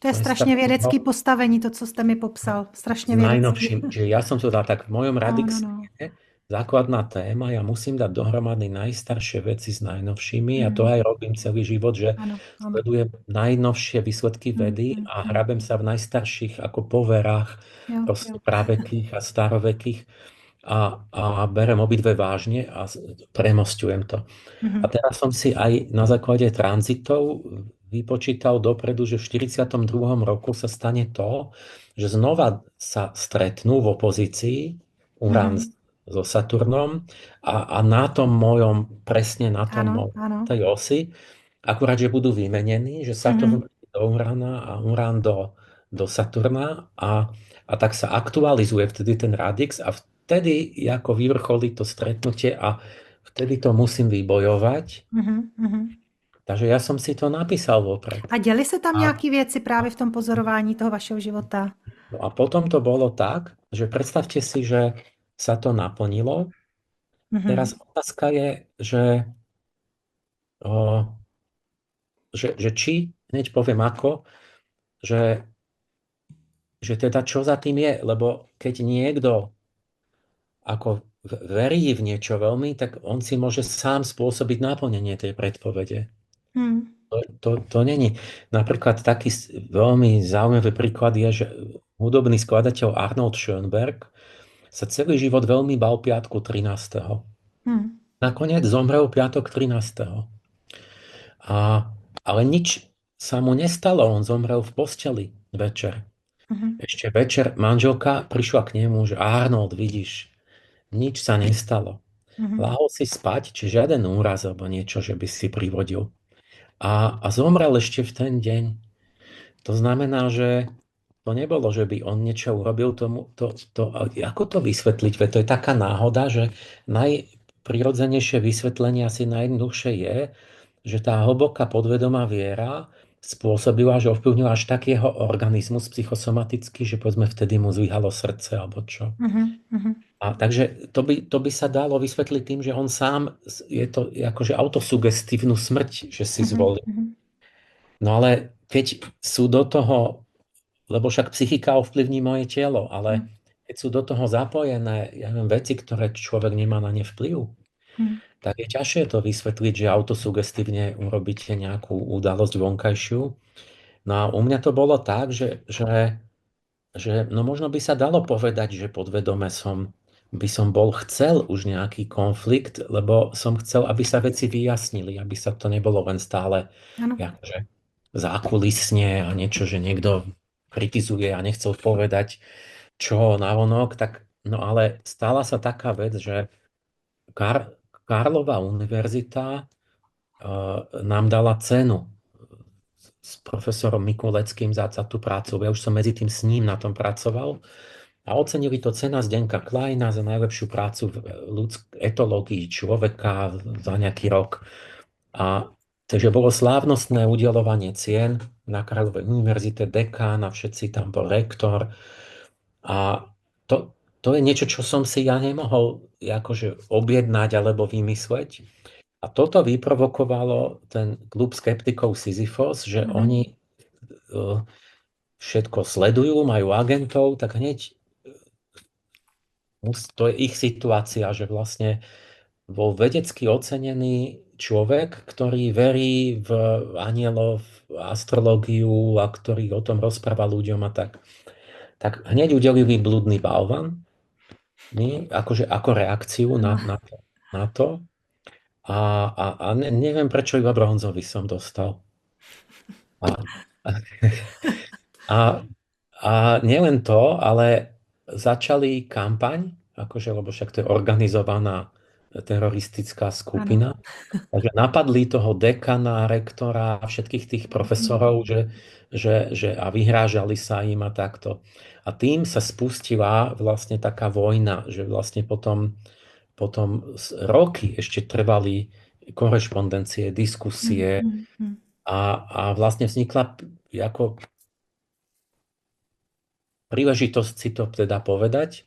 To je Len si strašně tak vědecký postavení, to, co jste mi popsal. s Strašně vědecký. najnovším, že ja som to dal tak v mojom No, no, Radix no. je základná téma, ja musím dať dohromady najstaršie veci s najnovšími a to Mm, aj robím celý život, že ano, ano. sledujem najnovšie výsledky vedy a Mm. hrabem sa v najstarších ako poverách, Jo, proste jo. pravekých a starovekých a berem obidve vážne a premostujem to. A Mhm. teraz som si aj na základe tranzitov vypočítal dopredu, že v 42. roku sa stane to, že znova sa stretnú v opozícii Urán Mhm. so Saturnom a na tom mojom, presne na tom Ano, ano. tej osi, akurát, že budú vymenení, že Saturn Mhm. príde do Urána a Urán do Saturna a tak sa aktualizuje vtedy ten radix a vtedy ako vyvrcholí to stretnutie a vtedy to musím vybojovať. Mhm. Mhm. Takže ja som si to napísal vopred. A děly se tam A, nějaké věci právě v tom pozorování toho vašeho života? no a potom to bolo tak, že predstavte si, že sa to naplnilo. Mhm. Teraz otázka je, o, že či, hneď poviem ako, že, že teda čo za tým je, lebo keď niekto ako verí v niečo veľmi, tak on si môže sám spôsobiť naplnenie tej predpovede. Hmm. To není. Napríklad taký veľmi zaujímavý príklad je, že hudobný skladateľ Arnold Schönberg sa celý život veľmi bal piatku 13. Hmm. Nakoniec zomrel piatok 13. Ale nič sa mu nestalo, on zomrel v posteli večer. Mhm. Ešte večer manželka prišla k nemu, že Arnold, vidíš, nič sa nestalo. Mhm. Láhol si spať, či žiaden úraz alebo niečo, že by si privodil. A zomrel ešte v ten deň. To znamená, že to nebolo, že by on niečo urobil tomu. Ako to vysvetliť? Veď to je taká náhoda, že najprirodzenejšie vysvetlenie, asi najjednoduchšie je, že tá hlboká podvedomá viera spôsobila, že ovplyvnila až tak jeho organizmus psychosomatický, že povedzme vtedy mu zlyhalo srdce alebo čo. Mhm. Mhm. A takže to by sa dalo vysvetliť tým, že on sám je to akože autosugestívnu smrť, že si Mhm. zvolil. Mhm. No ale keď sú do toho, lebo však psychika ovplyvní moje telo, ale keď sú do toho zapojené, ja neviem, veci, ktoré človek nemá na ne vplyv, Mhm. tak je ťažšie to vysvetliť, že autosugestívne urobíte nejakú udalosť vonkajšiu. No a u mňa to bolo tak, že no možno by sa dalo povedať, že podvedome by som chcel už nejaký konflikt, lebo som chcel, aby sa veci vyjasnili, aby sa to nebolo len stále Ano. akože zákulisne a niečo, že niekto kritizuje a nechcel povedať, čo navonok, tak no ale stala sa taká vec, že Karlova univerzita nám dala cenu s profesorom Mikuleckým za tú prácu. Ja už som medzi tým s ním na tom pracoval a ocenili to cena Zdenka Kleina za najlepšiu prácu v etológii človeka za nejaký rok. Takže bolo slávnostné udeľovanie cien na Karlovej univerzite, dekán a všetci tam bol rektor. A to je niečo, čo som si ja nemohol akože objednať alebo vymysleť. A toto vyprovokovalo ten klub skeptikov Sisyphos, že Mhm. oni všetko sledujú, majú agentov, tak hneď to je ich situácia, že vlastne bol vedecky ocenený človek, ktorý verí v anielov, v astrológiu a ktorý o tom rozpráva ľuďom a tak hneď udelili blúdny balvan, akože ako reakciu Ano. na to. A neviem, prečo iba bronzový som dostal. A, a, a nielen to, ale začali kampaň, akože, lebo však to je organizovaná teroristická Ano. skupina. Takže napadli toho dekana, rektora a všetkých tých profesorov, a vyhrážali sa im a takto. A tým sa spustila vlastne taká vojna, že vlastne potom roky ešte trvali korešpondencie, diskusie Mhm. a vlastne vznikla ako príležitosť si to teda povedať.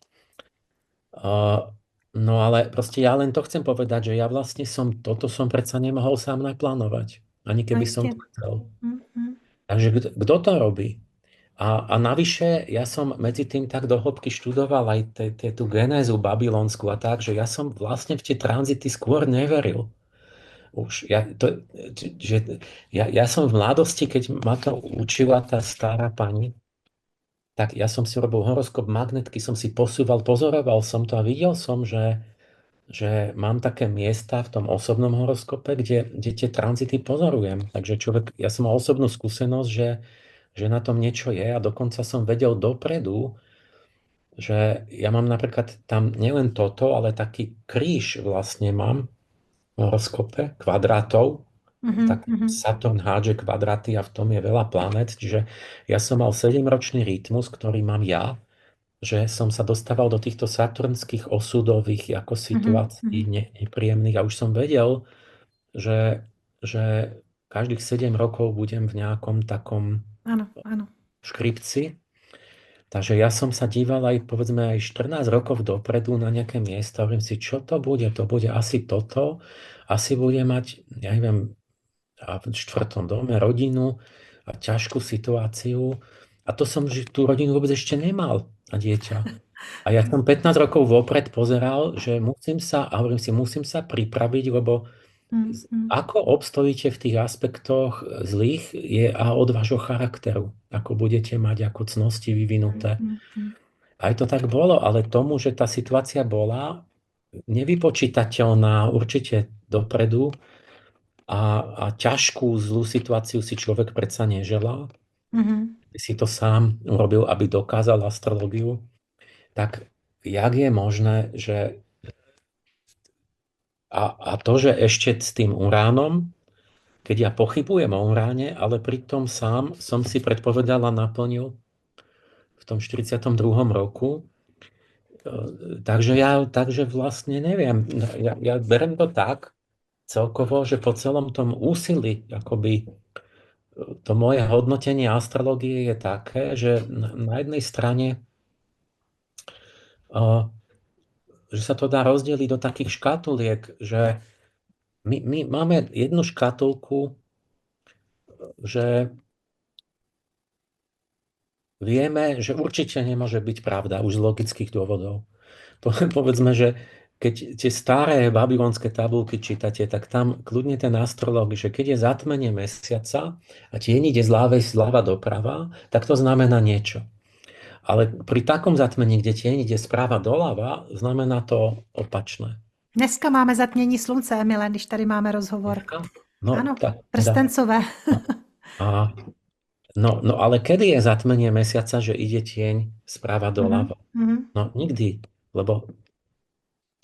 No ale proste ja len to chcem povedať, že ja vlastne toto som predsa nemohol sám naplánovať. Ani No keby som jistě. to chcel. Mhm. Takže kto to robí? A navyše, ja som medzi tým tak do hĺbky študoval aj tú genézu babylonsku a tak, že ja som vlastne v tie tranzity skôr neveril. Už ja som v mladosti, keď ma to učila tá stará pani, tak ja som si robil horoskop magnetky, som si posúval, pozoroval som to a videl som, že mám také miesta v tom osobnom horoskope, kde tie tranzity pozorujem. Takže ja som mal osobnú skúsenosť, že na tom niečo je a dokonca som vedel dopredu, že ja mám napríklad tam nielen toto, ale taký kríž vlastne mám v horoskope, kvadrátov, tak Mhm. Saturn hádže kvadráty a v tom je veľa planet, čiže ja som mal 7-ročný rytmus, ktorý mám ja, že som sa dostával do týchto saturnských osudových ako Mhm. situácií Mhm. nepríjemných a už som vedel, že každých 7 rokov budem v nejakom takom Ano, ano. škripci. Takže ja som sa díval aj povedzme aj 14 rokov dopredu na nejaké miesta. Hovorím si, čo to bude? To bude asi toto. Asi bude mať, ja neviem, a v štvrtom dome rodinu a ťažkú situáciu. A to som že tú rodinu vôbec ešte nemal a dieťa. A ja som 15 rokov vopred pozeral, že a hovorím si, musím sa pripraviť, lebo Mhm. ako obstojíte v tých aspektoch zlých je a od vášho charakteru, ako budete mať ako cnosti vyvinuté. Mhm. Aj to tak bolo, ale tomu, že tá situácia bola nevypočítateľná určite dopredu a ťažkú zlú situáciu si človek predsa neželá, Mhm. si to sám urobil, aby dokázal astrológiu, tak jak je možné, že a to, že ešte s tým uránom, keď ja pochybujem o uráne, ale pritom sám som si predpovedal a naplnil v tom 42. roku. Takže vlastne neviem. Ja berem to tak celkovo, že po celom tom úsilí, akoby to moje hodnotenie astrológie je také, že na jednej strane, uh, že sa to dá rozdeliť do takých škatuliek, že my máme jednu škatulku, že vieme, že určite nemôže byť pravda už z logických dôvodov. Povedzme, že keď tie staré babylonské tabulky čítate, tak tam kľudne ten astrológ, že keď je zatmenie mesiaca a tieň ide zľava doprava, tak to znamená niečo. Ale pri takom zatmení, kde tieň ide správa doľava, znamená to opačné. Dneska máme zatmění slunce, Emile, když tady máme rozhovor. Dneska? No, Ano, tak teda. prstencové. A, no, ale kedy je zatmenie mesiaca, že ide tieň správa Mhm. doľava? Mhm. No, nikdy, lebo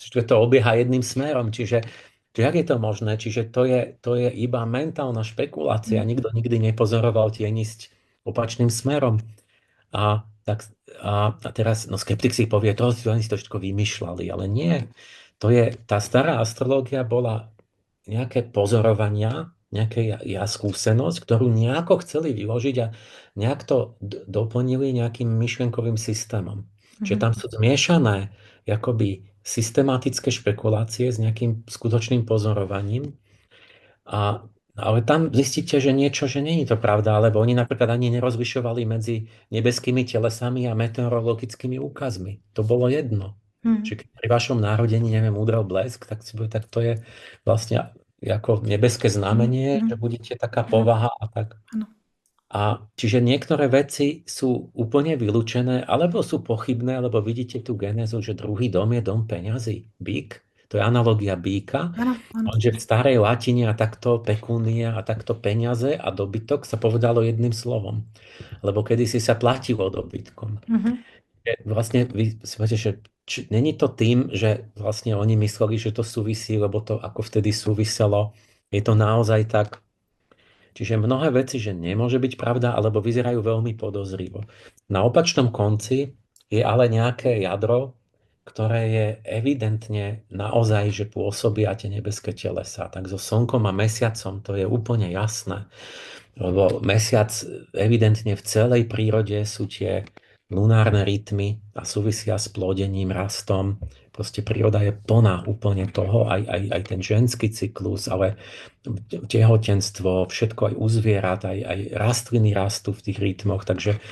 že to obieha jedným smerom, čiže jak je to možné? Čiže to je iba mentálna špekulácia. Mhm. Nikto nikdy nepozoroval tieň ísť opačným smerom. A, tak, a teraz, no skeptik si povie, oni si to všetko vymýšľali, ale nie. Tá stará astrológia bola nejaké pozorovania, nejaká skúsenosť, ktorú nejako chceli vyložiť a nejak to doplnili nejakým myšlienkovým systémom. Čiže Mhm. tam sú zmiešané akoby systematické špekulácie s nejakým skutočným pozorovaním ale tam zistíte, že niečo, že nie je to pravda, lebo oni napríklad ani nerozlišovali medzi nebeskými telesami a meteorologickými úkazmi. To bolo jedno. Mhm. Čiže keď pri vašom narodení, neviem, udrel blesk, tak to je vlastne ako nebeské Mhm. znamenie, Mhm. že budete taká Ano, povaha a tak. ano. A čiže niektoré veci sú úplne vylúčené, alebo sú pochybné, lebo vidíte tú genézu, že druhý dom je dom peňazí. Bík, to je analogia býka. Ano, ano. Lenže v starej latine a takto pekúnia a takto peniaze a dobytok sa povedalo jedným slovom. Lebo kedysi sa platilo dobytkom. Mhm. Vlastne vy si poviete, že není to tým, že vlastne oni mysleli, že to súvisí, lebo to ako vtedy súviselo. Je to naozaj tak. Čiže mnohé veci, že nemôže byť pravda, alebo vyzerajú veľmi podozrivo. Na opačnom konci je ale nejaké jadro, ktoré je evidentne naozaj, že pôsobia tie nebeské telesá. Tak so Slnkom a Mesiacom to je úplne jasné. Lebo Mesiac evidentne v celej prírode sú tie lunárne rytmy a súvisia s plodením, rastom. Proste príroda je plná úplne toho, aj ten ženský cyklus, ale tehotenstvo, všetko aj u zvierat, aj rastliny rastú v tých rytmoch. Takže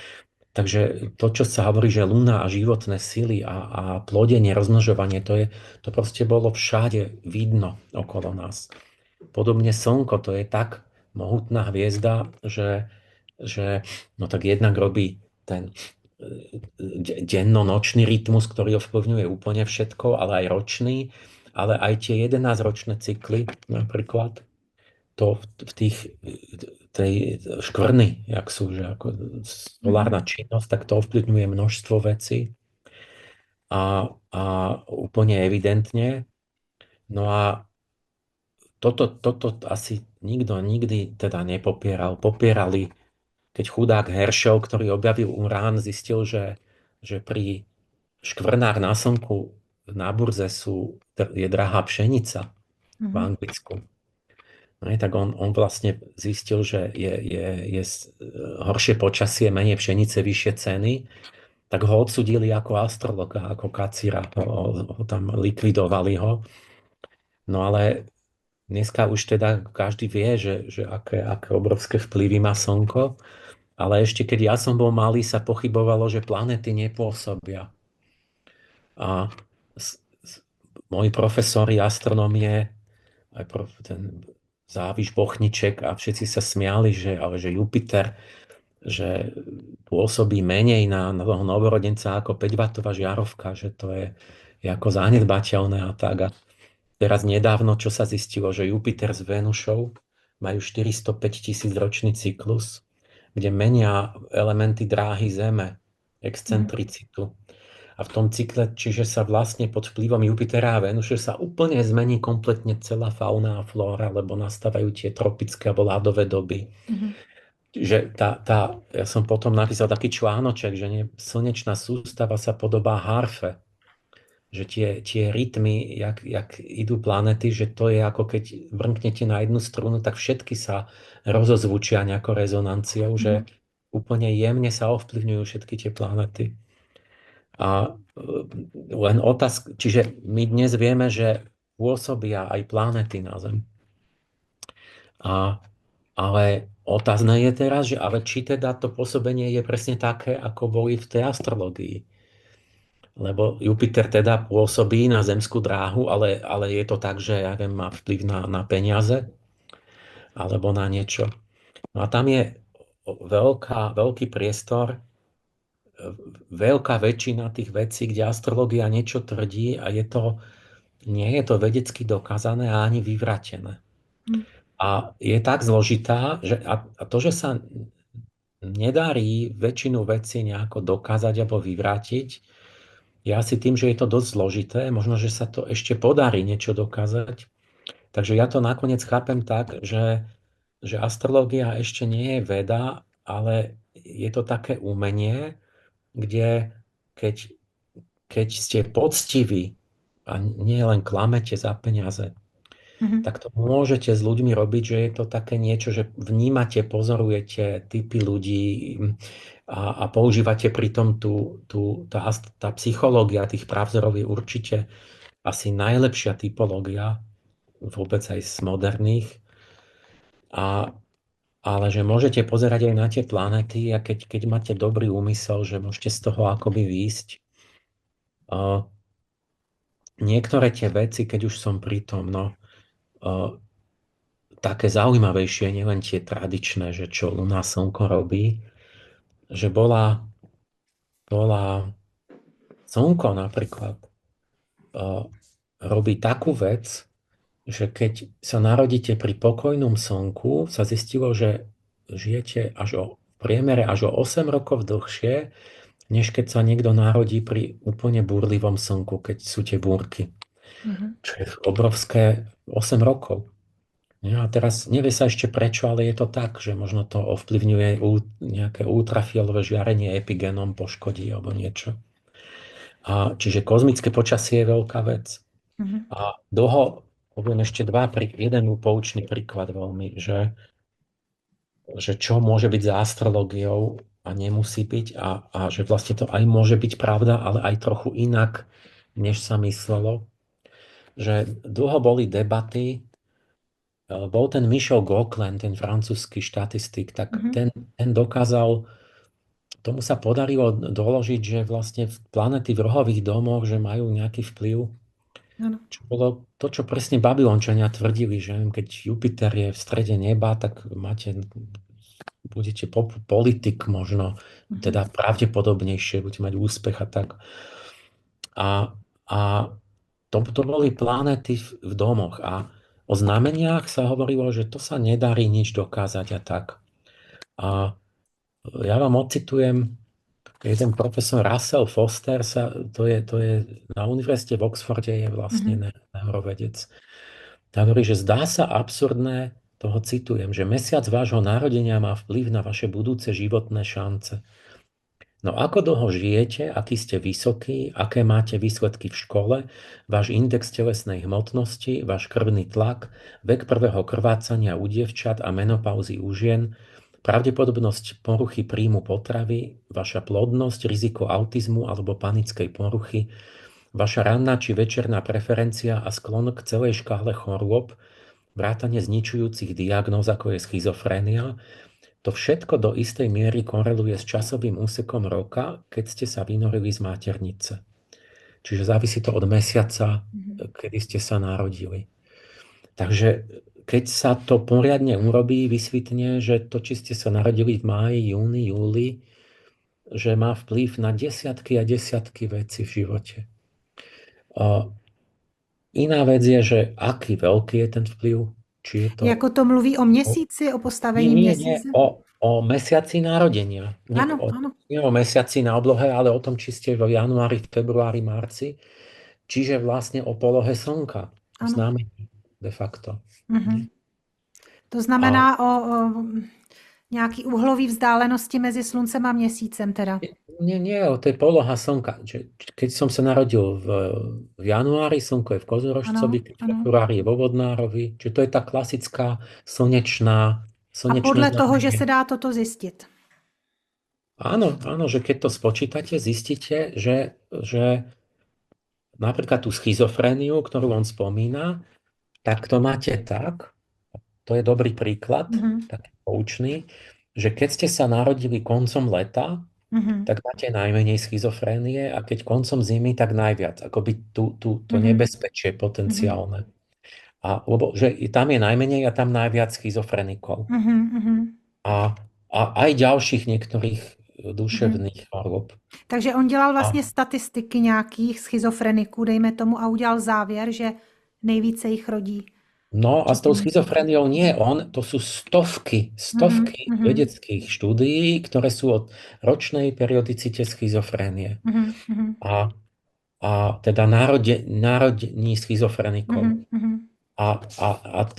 Takže to, čo sa hovorí, že luna a životné sily a plodenie, rozmnožovanie, to proste bolo všade vidno okolo nás. Podobne Slnko, to je tak mohutná hviezda, že no tak jednak robí ten denno-nočný rytmus, ktorý ovplyvňuje úplne všetko, ale aj ročný, ale aj tie 11-ročné cykly napríklad, to v tých tej škvrny, jak sú, že ako solárna Mhm. činnosť, tak to ovplyvňuje množstvo vecí a úplne evidentne. No a toto asi nikto nikdy teda nepopieral. Popierali, keď chudák Herschel, ktorý objavil urán, zistil, že pri škvrnách na Slnku na burze je drahá pšenica v Mhm. Anglicku. No, tak on vlastne zistil, že je horšie počasie, menej pšenice, vyššie ceny, tak ho odsudili ako astrologa, ako kacíra, ho tam likvidovali ho. No ale dneska už teda každý vie, že aké obrovské vplyvy má Slnko, ale ešte keď ja som bol malý, sa pochybovalo, že planety nepôsobia. A s, s, moji profesori astronómie, aj ten Záviš Bochniček a všetci sa smiali, ale že Jupiter, že pôsobí menej na toho novorodenca ako 5 W žiarovka, že to je ako zanedbateľné a tak. A teraz nedávno, čo sa zistilo, že Jupiter s Venušou majú 405 000 ročný cyklus, kde menia elementy dráhy Zeme, Mhm. excentricitu. A v tom cykle, čiže sa vlastne pod vplyvom Jupitera a Venuše sa úplne zmení kompletne celá fauna a flóra, lebo nastávajú tie tropické alebo ľadové doby. Mhm. Že ja som potom napísal taký článoček, že slnečná sústava sa podobá harfe, že tie rytmy, jak idú planety, že to je ako keď vrnknete na jednu strunu, tak všetky sa rozozvučia nejakou rezonanciou, že Mhm. úplne jemne sa ovplyvňujú všetky tie planety. A len otázka, čiže my dnes vieme, že pôsobia aj planety na Zem. A, ale otázne je teraz, že ale či teda to pôsobenie je presne také, ako boli v tej astrológii. Lebo Jupiter teda pôsobí na zemskú dráhu, ale je to tak, že ja viem, má vplyv na peniaze alebo na niečo. No a tam je veľký priestor, veľká väčšina tých vecí, kde astrológia niečo tvrdí a nie je to vedecky dokázané a ani vyvratené. Mhm. A je tak zložitá, a to, že sa nedarí väčšinu vecí nejako dokázať alebo vyvrátiť, je asi tým, že je to dosť zložité. Možno, že sa to ešte podarí niečo dokázať. Takže ja to nakoniec chápem tak, že astrológia ešte nie je veda, ale je to také umenie, kde keď, keď ste poctiví a nie len klamete za peniaze, Mhm. tak to môžete s ľuďmi robiť, že je to také niečo, že vnímate, pozorujete typy ľudí a používate pritom tá psychológia tých právzorov je určite asi najlepšia typológia vôbec aj z moderných. A, ale že môžete pozerať aj na tie planety a keď máte dobrý úmysel, že môžete z toho akoby výjsť. Niektoré tie veci, keď už som pri tom, no, také zaujímavejšie, nielen tie tradičné, že čo Luna Slnko robí, že bola Slnko napríklad robí takú vec, že keď sa narodíte pri pokojnom Slnku, sa zistilo, že žijete v priemere až o 8 rokov dlhšie, než keď sa niekto narodí pri úplne búrlivom Slnku, keď sú tie búrky. Mhm. Čo je obrovské 8 rokov. Ja, a teraz nevie sa ešte prečo, ale je to tak, že možno to ovplyvňuje nejaké ultrafialové žiarenie epigenom, poškodí alebo niečo. Čiže kozmické počasie je veľká vec. Mhm. A poviem ešte jeden poučný príklad veľmi, že čo môže byť za astrológiou a nemusí byť a že vlastne to aj môže byť pravda, ale aj trochu inak, než sa myslelo. Že dlho boli debaty. Bol ten Michel Gauquelin, ten francúzsky štatistik, tak Mhm. ten dokázal tomu sa podarilo doložiť, že vlastne planety v rohových domoch, že majú nejaký vplyv. Ano. Čo bolo to, čo presne Babylončania tvrdili, že keď Jupiter je v strede neba, tak budete politik možno, Mhm. teda pravdepodobnejšie, budete mať úspech a tak. A to boli planéty v domoch a o znameniach sa hovorilo, že to sa nedarí nič dokázať a tak. A ja vám ocitujem, jeden profesor Russell Foster, to je na univerzite v Oxforde, je vlastne Mhm. neurovedec. Tá hovorí, že zdá sa absurdné, toho citujem, že mesiac vášho narodenia má vplyv na vaše budúce životné šance. No ako dlho žijete, aký ste vysokí, aké máte výsledky v škole, váš index telesnej hmotnosti, váš krvný tlak, vek prvého krvácania u dievčat a menopauzy u žien, pravdepodobnosť poruchy príjmu potravy, vaša plodnosť, riziko autizmu alebo panickej poruchy, vaša ranná či večerná preferencia a sklon k celej škále chorôb, vrátane zničujúcich diagnóz, ako je schizofrénia, to všetko do istej miery koreluje s časovým úsekom roka, keď ste sa vynorili z maternice. Čiže závisí to od mesiaca, Mhm. kedy ste sa narodili. Takže keď sa to poriadne urobí, vysvitne, že to, či ste sa narodili v máji, júni, júli, že má vplyv na desiatky a desiatky vecí v živote. Iná vec je, že aký veľký je ten vplyv, či je to... Jako to mluví o měsíci, o Nie, postavení nie, nie, měsíce? o mesiaci narodenia. Ano, ano, Nie o mesiaci na oblohe, ale o tom, či ste v januári, februári, marci. Čiže vlastne o polohe Slnka. ano. Znamení de facto. Mhm. To A znamená o nějaký úhlový vzdálenosti mezi sluncem a měsícem teda. nie, to je poloha Slnka. Keď som sa narodil v januári, Slnko je v Kozorožcovi, Ano, keď v ano. februári je vo Vodnárovi. Čiže to je tá klasická A slnečné podle toho, že se znamenie. dá toto zjistit. Áno, že keď to spočítate, zistíte, že napríklad tú schizofréniu, ktorú on spomína, tak to máte tak, to je dobrý príklad, Mhm. taký poučný, že keď ste sa narodili koncom leta, Mhm. tak máte najmenej schizofrénie a keď koncom zimy, tak najviac. Akoby to Mhm. nebezpečie Mhm. potenciálne. Lebo že tam je najmenej a tam najviac schizofrenikov. Mhm. Mhm. A, a aj ďalších niektorých Mhm. duševných chorôb. Takže on dělal A vlastně statistiky nějakých schizofreniků, dejme tomu, a udělal závěr, že nejvíce jich rodí No a při s tou tom měsíci. schizofréniou nie on, to sú stovky Mhm. Mhm. vedeckých štúdií, ktoré sú o ročnej periodicite schizofrénie. Mhm. Mhm. A teda národní schizofrenikov. Mhm. Mhm.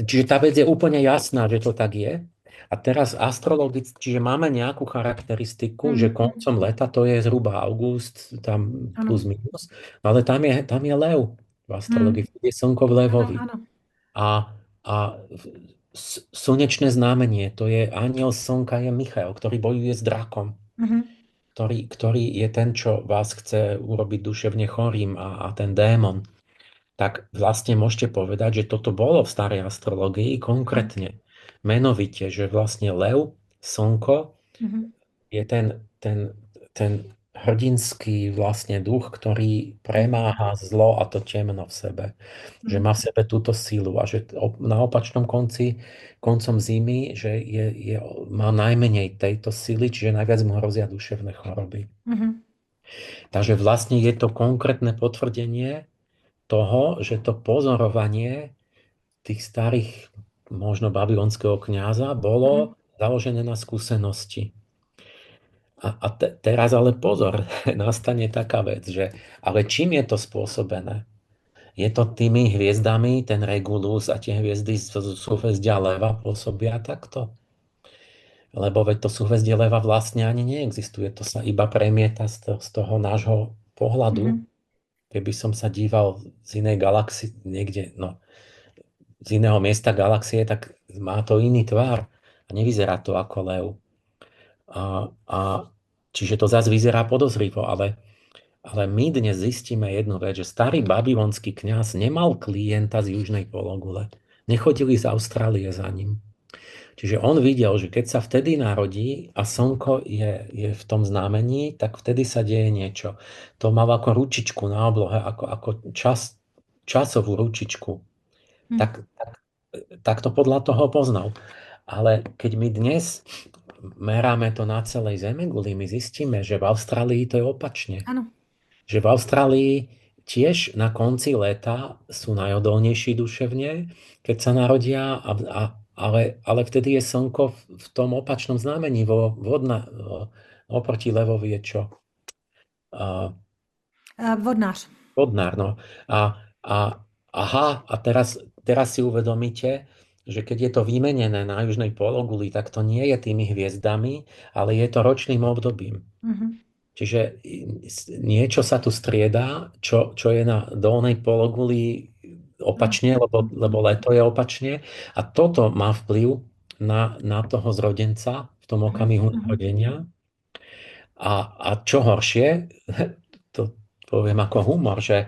Čiže tá vec je úplne jasná, že to tak je. A teraz astrologicky, čiže máme nejakú charakteristiku, že Mhm. koncom leta, to je zhruba august, tam Ano. plus minus, ale tam je lev v astrologii, Mhm. je slnko v Ano, levovi. ano. A slnečné znamenie, to je aniel slnka, je Michael, ktorý bojuje s drakom, Mhm. ktorý je ten, čo vás chce urobiť duševne chorým a ten démon. Tak vlastne môžete povedať, že toto bolo v starej astrológii konkrétne, menovite, že vlastne lev, slnko, Mhm. je ten hrdinský vlastne duch, ktorý premáha zlo a to temno v sebe. Že Mhm. má v sebe túto sílu a že na opačnom konci, koncom zimy, že má najmenej tejto síly, čiže najviac mu hrozia duševné choroby. Mhm. Takže vlastne je to konkrétne potvrdenie toho, že to pozorovanie tých starých, možno babylonského kňaza, Mhm. bolo založené na skúsenosti. Teraz ale pozor, nastane taká vec, že ale čím je to spôsobené? Je to tými hviezdami, ten Regulus a tie hviezdy z súhvezdia leva pôsobia takto? Lebo veď to súhvezdie leva vlastne ani neexistuje, to sa iba premieta z toho nášho pohľadu. Mhm. Keby som sa díval z inej galaxie, niekde, no, z iného miesta galaxie, tak má to iný tvar a nevyzerá to ako lev. Čiže to zase vyzerá podozrivo, ale my dnes zistíme jednu vec, že starý babylonský kňaz nemal klienta z južnej pologule. Nechodili z Austrálie za ním. Čiže on videl, že keď sa vtedy narodí a slnko je v tom znamení, tak vtedy sa deje niečo. To mal ako ručičku na oblohe, ako časovú ručičku. Hm. Tak to podľa toho poznal. Ale keď my dnes meráme to na celej Zemeguli, my zistíme, že v Austrálii to je opačne. Ano. Že v Austrálii tiež na konci leta sú najodolnejší duševne, keď sa narodia, ale vtedy je slnko v tom opačnom znamení, oproti levovi je čo? A, Vodnář. Vodnár, no. A teraz si uvedomíte, že keď je to vymenené na južnej pologuli, tak to nie je tými hviezdami, ale je to ročným obdobím. Mhm. Čiže niečo sa tu strieda, čo je na dolnej pologuli Ano. opačne, lebo leto je opačne. A toto má vplyv na toho zrodenca v tom Mhm. okamihu Mhm. narodenia. A čo horšie, to poviem ako humor, že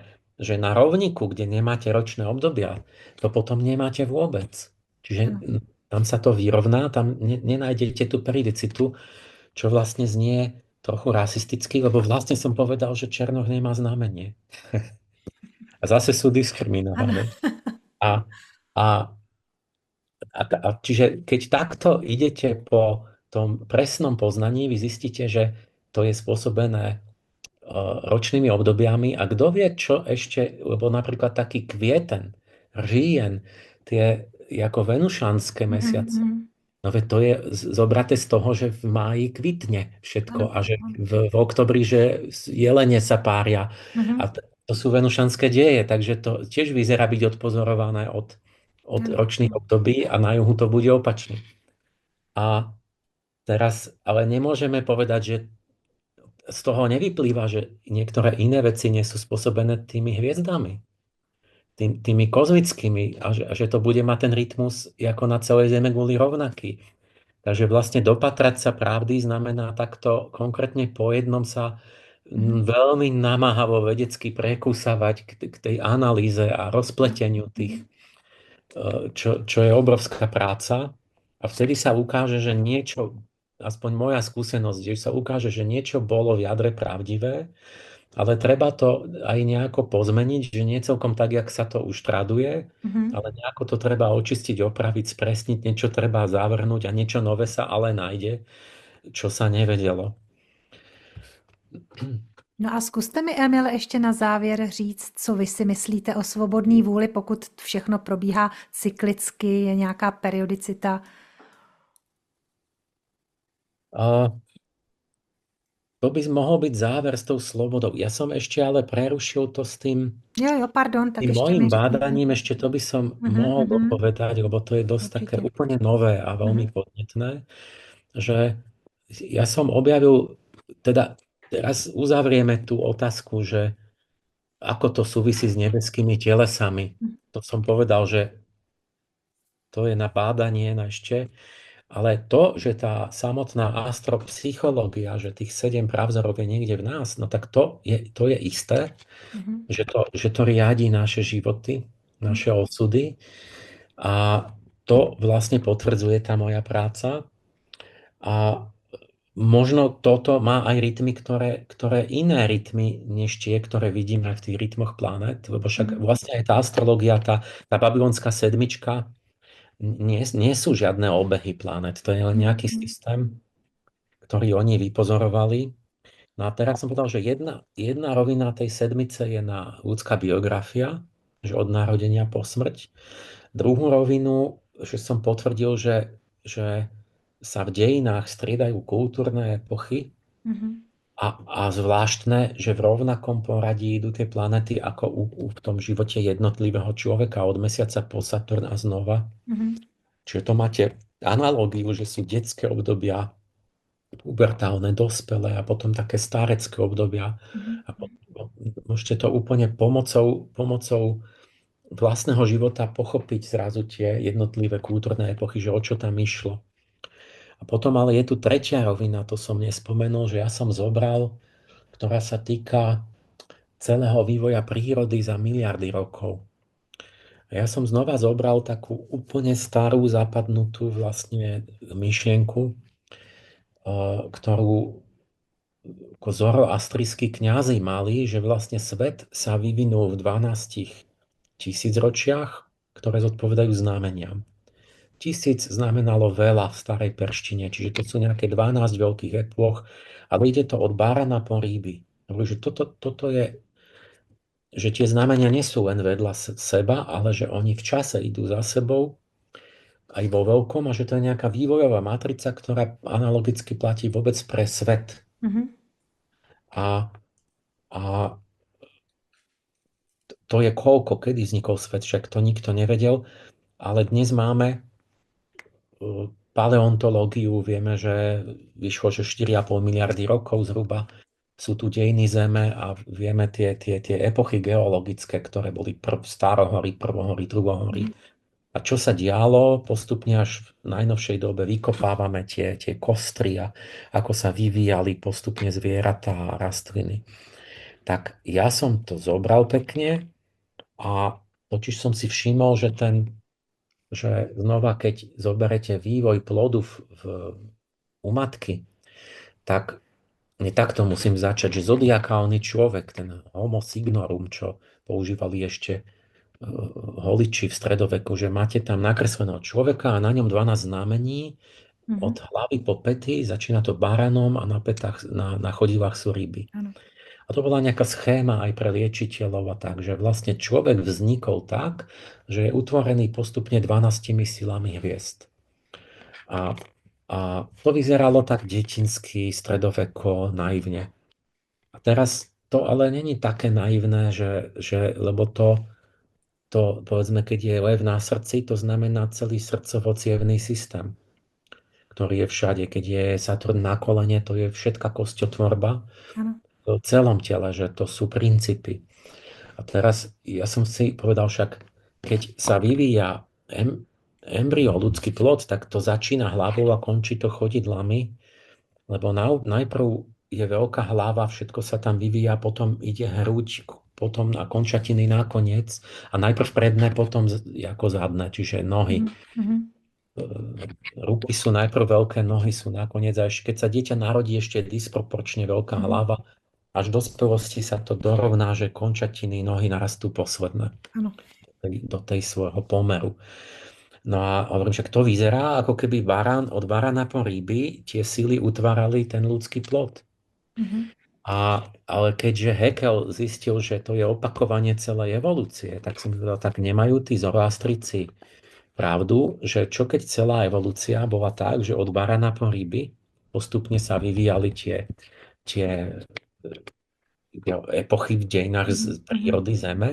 na rovníku, kde nemáte ročné obdobia, to potom nemáte vôbec. Čiže Ano. tam sa to vyrovná, tam nenájdete tú peridicitu, čo vlastne znie trochu rasisticky, lebo vlastne som povedal, že Černoch nemá znamenie. A zase sú Ano. diskriminovaní. A, a, čiže keď takto idete po tom presnom poznaní, vy zistíte, že to je spôsobené ročnými obdobiami a kto vie, čo ešte, lebo napríklad taký kvieten, říjen, tie ako venušanské Mhm. mesiace, Mhm. no veď to je zobraté z toho, že v máji kvitne všetko Ano. a že Ano. v oktobri, že jelene sa pária. A Mhm. to sú venušanské deje, takže to tiež vyzerá byť odpozorované od Ano. ročných Ano. období a na juhu to bude opačne. A teraz ale nemôžeme povedať, že z toho nevyplýva, že niektoré iné veci nie sú spôsobené tými hviezdami, tými kozmickými a že to bude mať ten rytmus ako na celej Zemeguli rovnaký. Takže vlastne dopatrať sa pravdy znamená takto konkrétne po jednom sa Mhm. veľmi namáhavo vedecky prekúsavať k tej analýze a Mhm. rozpleteniu tých, Mhm. čo je obrovská práca. A vtedy sa ukáže, že niečo, aspoň moja skúsenosť, že sa ukáže, že niečo bolo v jadre pravdivé, ale treba to aj nejako pozmeniť, že nie celkom tak, jak sa to už traduje, Mhm. ale nejako to treba očistiť, opraviť, spresniť, niečo treba zavrhnúť a niečo nové sa ale nájde, čo sa nevedelo. No a zkuste mi, Emil, ještě na závěr říct, co vy si myslíte o svobodné vůli, pokud všechno probíhá cyklicky, je nějaká periodicita. A to by mohol byť záver s tou slobodou. Ja som ešte ale prerušil to s Jo, jo, pardon, tak tým ještě mi mojím řekněte. bádaním, ešte to by som Mhm. mohol Mhm. dopovedať, lebo to je dosť také Určitě. úplne nové a Mhm. veľmi podnetné, že ja som objavil, teda teraz uzavrieme tú otázku, že ako to súvisí s nebeskými telesami. To som povedal, že to je na bádanie na ešte, ale to, že tá samotná astropsychológia, že tých 7 pravzorov je niekde v nás, no tak to je isté, Mhm. že to riadi naše životy, Mhm. naše osudy a to vlastne potvrdzuje tá moja práca a možno toto má aj rytmy, ktoré iné rytmy, než tie, ktoré vidíme v tých rytmoch planet, lebo však Mhm. vlastne aj tá astrológia, tá babylonská sedmička, nie sú žiadne obehy planet, to je len nejaký Mhm. systém, ktorý oni vypozorovali. No a teraz som povedal, že jedna rovina tej sedmice je na ľudská biografia, že od narodenia po smrť. Druhú rovinu, že som potvrdil, že sa v dejinách striedajú kultúrne epochy Mhm. a zvláštne, že v rovnakom poradí idú tie planety ako v tom živote jednotlivého človeka od mesiaca po Saturn a znova. Mhm. Čiže to máte analógiu, že sú detské obdobia, pubertálne, dospelé a potom také starecké obdobia. Mhm. A môžete to úplne pomocou vlastného života pochopiť zrazu tie jednotlivé kultúrne epochy, že o čo tam išlo. A potom ale je tu tretia rovina, to som nespomenul, že ja som zobral, ktorá sa týka celého vývoja prírody za miliardy rokov. Ja som znova zobral takú úplne starú, zapadnutú vlastne myšlienku, ktorú ako zoroastrijskí kňazi mali, že vlastne svet sa vyvinul v 12 tisícročiach, ktoré zodpovedajú znameniam. 1000 znamenalo veľa v starej perštine, čiže to sú nejaké 12 veľkých epôch, ale ide to od barana po ryby. Že toto je, že tie znamenia nie sú len vedľa seba, ale že oni v čase idú za sebou aj vo veľkom a že to je nejaká vývojová matrica, ktorá analogicky platí vôbec pre svet. Mhm. A, a to je koľko, kedy vznikol svet, však to nikto nevedel, ale dnes máme paleontológiu, vieme, že vyšlo, že 4,5 miliardy rokov zhruba sú tu dejiny Zeme a vieme tie epochy geologické, ktoré boli starohory, prvohory, druhohory. Mhm. A čo sa dialo, postupne až v najnovšej dobe vykopávame tie kostry a ako sa vyvíjali postupne zvieratá a rastliny. Tak ja som to zobral pekne a totiž som si všimol, že znova, keď zoberete vývoj plodu u matky, tak takto musím začať, že zodiakálny človek, ten homo signorum, čo používali ešte holiči v stredoveku, že máte tam nakresleného človeka a na ňom 12 znamení, Mhm. od hlavy po pety, začína to baranom a na chodidlách sú ryby. Áno. A to bola nejaká schéma aj pre liečiteľov a tak, že vlastne človek vznikol tak, že je utvorený postupne 12 silami hviezd. A, a to vyzeralo tak detinsky, stredoveko, naivne. A teraz to ale není také naivné, lebo to povedzme, keď je lev na srdci, to znamená celý srdcovo-cievny systém, ktorý je všade. Keď je Saturn na kolene, to je všetká kosťotvorba Áno. v celom tele, že to sú princípy. A teraz ja som si povedal však, keď sa vyvíja embryo, ľudský plod, tak to začína hlavou a končí to chodidlami, lebo najprv je veľká hlava, všetko sa tam vyvíja, potom ide hruď, potom na končatiny nakoniec a najprv predné, potom ako zadné, čiže nohy. Mhm. Mhm. Ruky sú najprv veľké, nohy sú nakoniec a ešte keď sa dieťa narodí, ešte je disproporčne veľká Mhm. hlava. Až v dospelosti sa to dorovná, že končatiny nohy narastú posledné Áno. do tej svojho pomeru. No a hovorím, že to vyzerá, ako keby od barana po ryby tie sily utvárali ten ľudský plod. Mhm. Ale keďže Haeckel zistil, že to je opakovanie celej evolúcie, tak som povedal, tak nemajú tí zoroastrici pravdu, že čo keď celá evolúcia bola tak, že od barana po ryby postupne sa vyvíjali tie epochy v dejinách z Mhm. Mhm. prírody Zeme,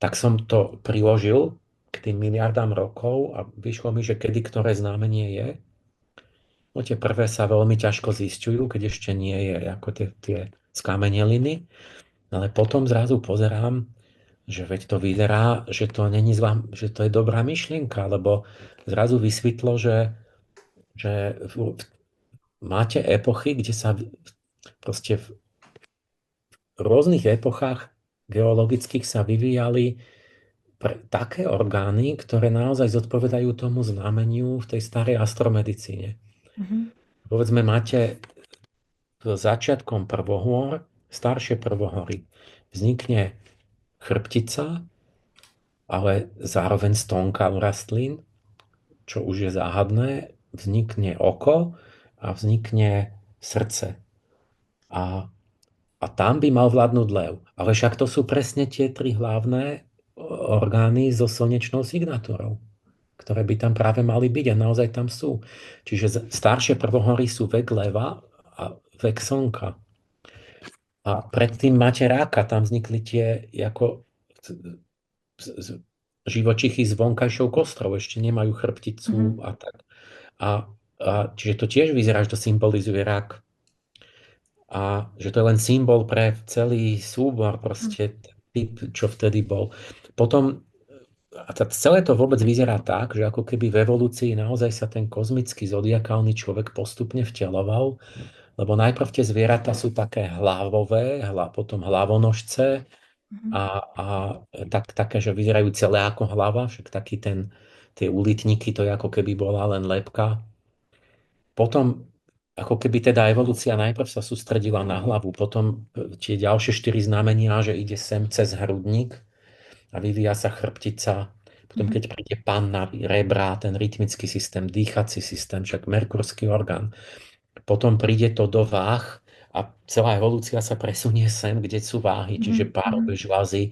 tak som to priložil k tým miliardám rokov a vyšlo mi, že kedy ktoré znamenie je. No tie prvé sa veľmi ťažko zisťujú, keď ešte nie je ako tie skameneliny, ale potom zrazu pozerám, že veď to vyzerá, že to není zlá, že to je dobrá myšlienka, lebo zrazu vysvetlo, že máte epochy, kde sa proste v rôznych epochách geologických sa vyvíjali také orgány, ktoré naozaj zodpovedajú tomu znameniu v tej starej astromedicíne. Mhm. Povedzme, máte začiatkom prvohôr, staršie prvohory, vznikne chrbtica, ale zároveň stonka u rastlín, čo už je záhadné, vznikne oko a vznikne srdce. A, a tam by mal vládnuť lev. Ale však to sú presne tie tri hlavné orgány so slnečnou signatúrou, ktoré by tam práve mali byť a naozaj tam sú. Čiže staršie prvohory sú vek leva a vek slnka. A predtým máte ráka, tam vznikli tie ako živočichy s vonkajšou kostrou, ešte nemajú Mhm. chrbticu a tak. A, čiže to tiež vyzerá, že to symbolizuje rak. A že to je len symbol pre celý súbor, Áno. proste typ, čo vtedy bol. Potom celé to vôbec vyzerá tak, že ako keby v evolúcii naozaj sa ten kozmický zodiakálny človek postupne vteloval, lebo najprv tie zvieratá sú také hlavové, potom hlavonožce, Mhm. a také, že vyzerajú celé ako hlava, však tie ulitníky, to je ako keby bola len lebka. Potom, ako keby teda evolúcia najprv sa sústredila na hlavu, potom tie ďalšie štyri znamenia, že ide sem cez hrudník a vyvíja sa chrbtica. Potom, Mhm. keď príde panna, rebra, ten rytmický systém, dýchací systém, však merkurský orgán. Potom príde to do váh a celá evolúcia sa presunie sem, kde sú váhy, čiže Mhm. párové Mhm. žľazy,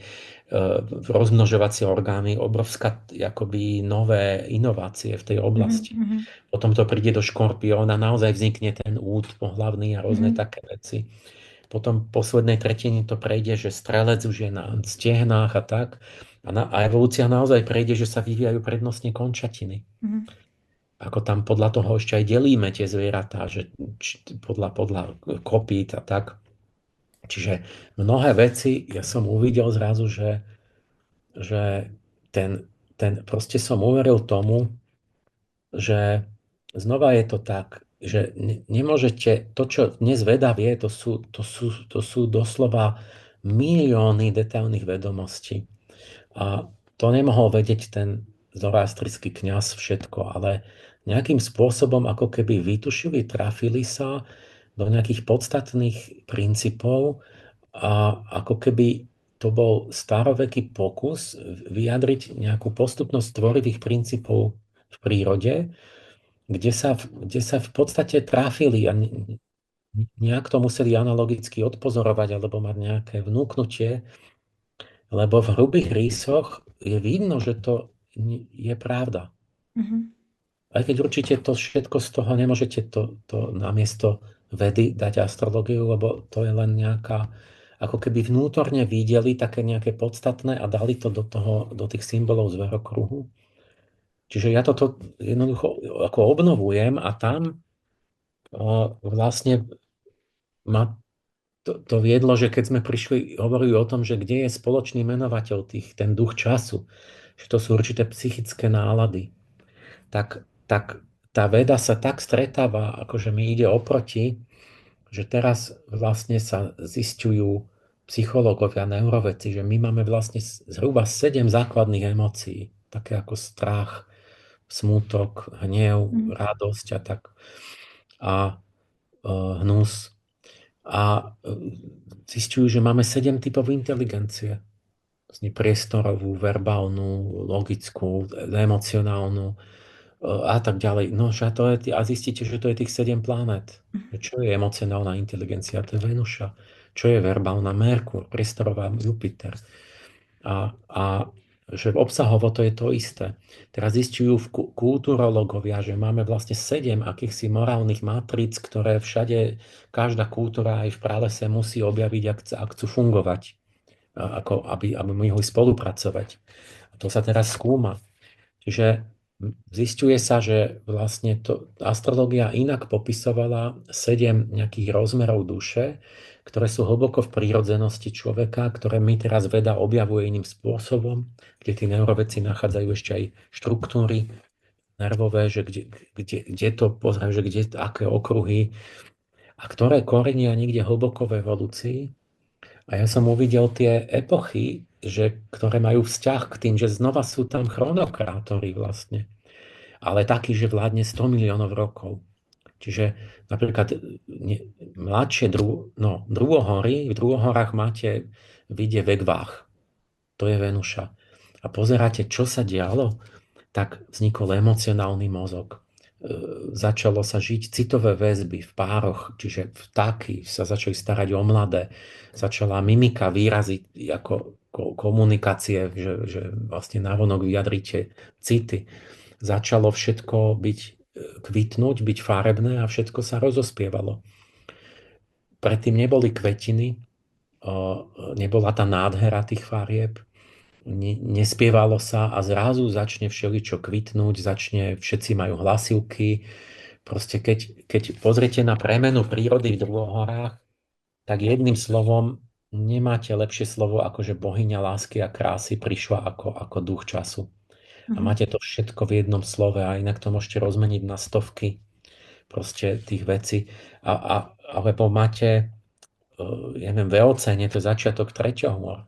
rozmnožovacie orgány, obrovská akoby nové inovácie v tej Mhm. oblasti. Mhm. Potom to príde do škorpióna, naozaj vznikne ten úd pohlavný a rôzne Mhm. také veci. Potom v poslednej tretine to prejde, že strelec už je na stehnách a tak. A evolúcia naozaj prejde, že sa vyvíjajú prednostne končatiny. Mhm. Ako tam podľa toho ešte aj delíme tie zvieratá, že podľa kopít a tak. Čiže mnohé veci ja som uvidel zrazu, že proste som uveril tomu, že znova je to tak, že nemôžete, to, čo dnes veda vie, to sú doslova milióny detailných vedomostí. A to nemohol vedieť ten zoroastrický kňaz všetko, ale nejakým spôsobom ako keby vytušili, trafili sa do nejakých podstatných princípov a ako keby to bol staroveký pokus vyjadriť nejakú postupnosť tvorivých princípov v prírode, kde sa v podstate trafili a nejak to museli analogicky odpozorovať alebo mať nejaké vnúknutie, lebo v hrubých rysoch je vidno, že to je pravda. Mhm. Aj keď určite to všetko z toho nemôžete to namiesto vedy dať astrológiu, lebo to je len nejaká, ako keby vnútorne videli také nejaké podstatné a dali to do tých symbolov zverokruhu. Čiže ja toto jednoducho ako obnovujem a tam vlastne ma to viedlo, že keď sme prišli, hovorili o tom, že kde je spoločný menovateľ ten duch času, že to sú určité psychické nálady, tak tá veda sa tak stretáva, akože mi ide oproti, že teraz vlastne sa zisťujú psychológovia, neuroveci, že my máme vlastne zhruba 7 základných emócií, také ako strach, smútok, hnev, Mhm. radosť a tak. A hnus. A zisťujú, že máme 7 typov inteligencie. Vlastne priestorovú, verbálnu, logickú, emocionálnu a tak ďalej. No, a zistíte, že to je tých 7 planét. Čo je emocionálna inteligencia? To je Venuša. Čo je verbálna? Merkur, priestorová Jupiter. A že obsahovo to je to isté. Teraz zistujú kulturológovia, že máme vlastne 7 akýchsi morálnych matríc, ktoré všade, každá kultúra aj v pralese musí objaviť, ak chcú fungovať, aby mohli spolupracovať. A to sa teraz skúma. Čiže zisťuje sa, že vlastne astrológia inak popisovala 7 nejakých rozmerov duše, ktoré sú hlboko v prírodzenosti človeka, ktoré my teraz veda objavuje iným spôsobom, kde tí neuroveci nachádzajú ešte aj štruktúry nervové, že kde to pozerajú, že aké okruhy a ktoré korenia niekde hlboko v evolúcii. A ja som uvidel tie epochy, ktoré majú vzťah k tým, že znova sú tam chronokrátory vlastne, ale taký, že vládne 100 miliónov rokov. Čiže napríklad mladšie druhohory, v druhohorách vidie vek váh. To je Venuša. A pozeráte, čo sa dialo, tak vznikol emocionálny mozog. Začalo sa žiť citové väzby v pároch, čiže vtáky sa začali starať o mladé. Začala mimika, výrazy ako komunikácie, že vlastne navonok vyjadrite city. Začalo všetko kvitnúť, byť farebné a všetko sa rozospievalo. Predtým neboli kvetiny, nebola tá nádhera tých farieb, nespievalo sa a zrazu začne všeličo kvitnúť, všetci majú hlasivky. Proste keď pozriete na premenu prírody v druhohorách, tak jedným slovom nemáte lepšie slovo, ako že bohyňa lásky a krásy prišla ako duch času. A Mhm. máte to všetko v jednom slove a inak to môžete rozmeniť na stovky proste tých vecí. Alebo máte, ja neviem, v Eocéne, to je začiatok treťohôr.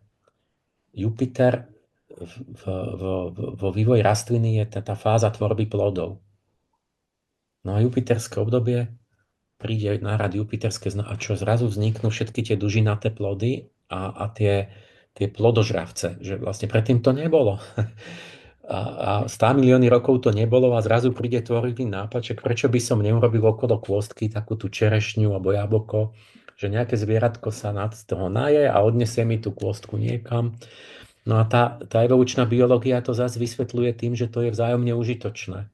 Jupiter vo vývoji rastliny je tá fáza tvorby plodov. No a jupiterské obdobie príde na rad jupiterské a čo zrazu vzniknú všetky tie dužinaté plody a tie plodožravce, že vlastne predtým to nebolo. A 100 milióny rokov to nebolo a zrazu príde tvorivý nápad, že prečo by som neurobil okolo kôstky takú tú čerešňu alebo jablko, že nejaké zvieratko sa nad toho naje a odnesie mi tú kôstku niekam. No a tá evolučná biológia to zase vysvetľuje tým, že to je vzájomne užitočné.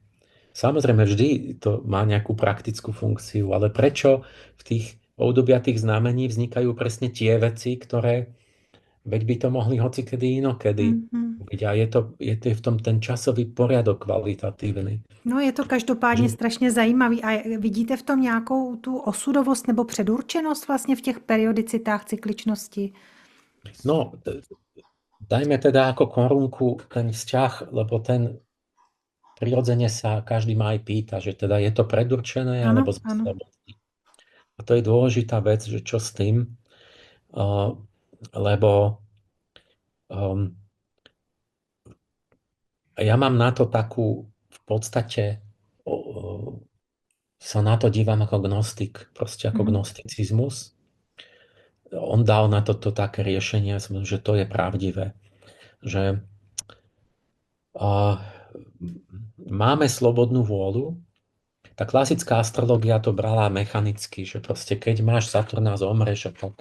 Samozrejme, vždy to má nejakú praktickú funkciu, ale prečo v tých obdobia tých znamení vznikajú presne tie veci, ktoré, veď by to mohli hocikedy inokedy. Veď a je to v tom ten časový poriadok kvalitatívny. No je to každopádně strašně zajímavý. A vidíte v tom nějakou tu osudovost nebo předurčenost vlastně v těch periodicitách cykličnosti? No, dajme teda ako korunku ten vzťah, lebo ten prirodzene sa každý má aj pýta, že teda je to predurčené, Ano, alebo sme ano. slobodní. A to je dôležitá vec, že čo s tým, lebo ja mám na to takú, v podstate sa na to dívam ako gnostik, proste ako gnosticizmus. On dal na toto také riešenie, že to je pravdivé, že máme slobodnú vôľu. Tá klasická astrológia to brala mechanicky, že proste keď máš Saturna, zomreš a tak.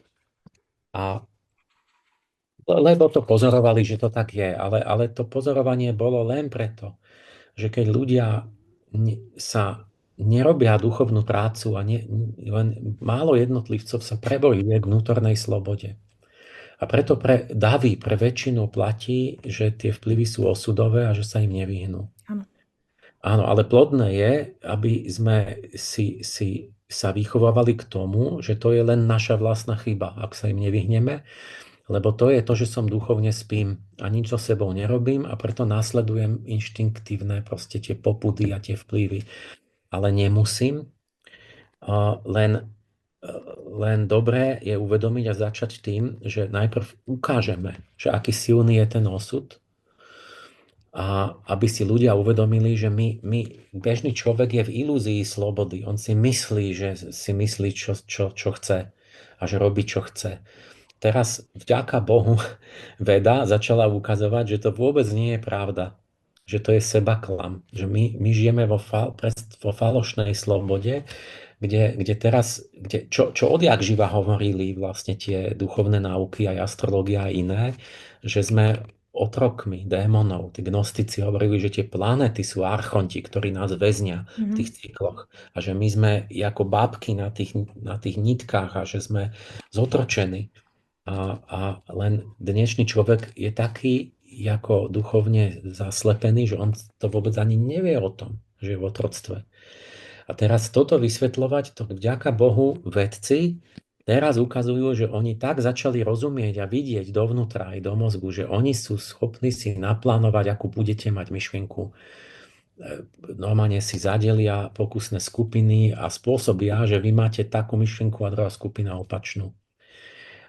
Lebo to pozorovali, že to tak je, ale to pozorovanie bolo len preto, že keď ľudia sa nerobia duchovnú prácu a len málo jednotlivcov sa prebojuje k vnútornej slobode. A preto pre davy, pre väčšinu platí, že tie vplyvy sú osudové a že sa im nevyhnú. Áno. Áno, ale plodné je, aby sme sa vychovávali k tomu, že to je len naša vlastná chyba, ak sa im nevyhneme, lebo to je to, že som duchovne spím a nič so sebou nerobím a preto následujem inštinktívne proste tie popudy a tie vplyvy. Ale nemusím, len dobré je uvedomiť a začať tým, že najprv ukážeme, že aký silný je ten osud a aby si ľudia uvedomili, že bežný človek je v ilúzii slobody. On si myslí, čo chce a že robí, čo chce. Teraz vďaka Bohu veda začala ukazovať, že to vôbec nie je pravda. Že to je sebaklam. Že my žijeme vo falošnej slobode, kde teraz, čo odjak živa hovorili vlastne tie duchovné náuky, aj astrológia a iné, že sme otrokmi démonov. Tí gnostici hovorili, že tie planéty sú archonti, ktorí nás väznia v tých cykloch. A že my sme ako bábky na tých nitkách a že sme zotročení. A len dnešný človek je taký ako duchovne zaslepený, že on to vôbec ani nevie o tom, že je v otroctve. A teraz toto vysvetľovať, to vďaka Bohu vedci teraz ukazujú, že oni tak začali rozumieť a vidieť dovnútra aj do mozgu, že oni sú schopní si naplánovať, akú budete mať myšlienku. Normálne si zadelia pokusné skupiny a spôsobia, že vy máte takú myšlienku a druhá skupina opačnú.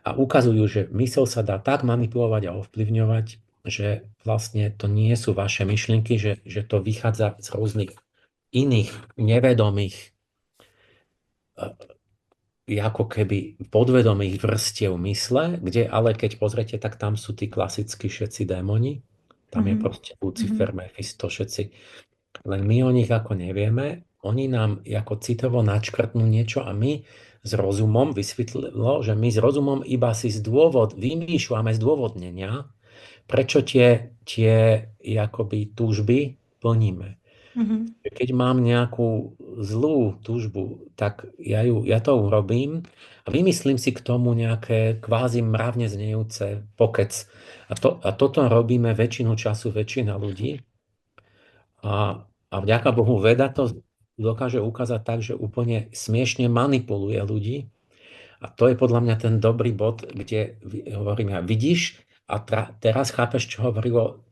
A ukazujú, že myseľ sa dá tak manipulovať a ovplyvňovať, že vlastne to nie sú vaše myšlienky, že to vychádza z rôznych iných nevedomých, ako keby podvedomých vrstiev mysle, kde ale keď pozrete, tak tam sú tí klasickí všetci démoni. Tam je proste Lucifer, Mephisto, všetci. Len my o nich ako nevieme. Oni nám ako citovo načkrtnú niečo a my s rozumom vysvetlilo, že my s rozumom iba si vymýšľame zdôvodnenia, prečo tie akoby túžby plníme. Keď mám nejakú zlú túžbu, tak ja to urobím a vymyslím si k tomu nejaké kvázi mravne znejúce pokec. A toto robíme väčšinu času väčšina ľudí. A vďaka Bohu veda to dokáže ukázať tak, že úplne smiešne manipuluje ľudí. A to je podľa mňa ten dobrý bod, kde hovorím ja, vidíš a teraz chápeš, čo hovorilo,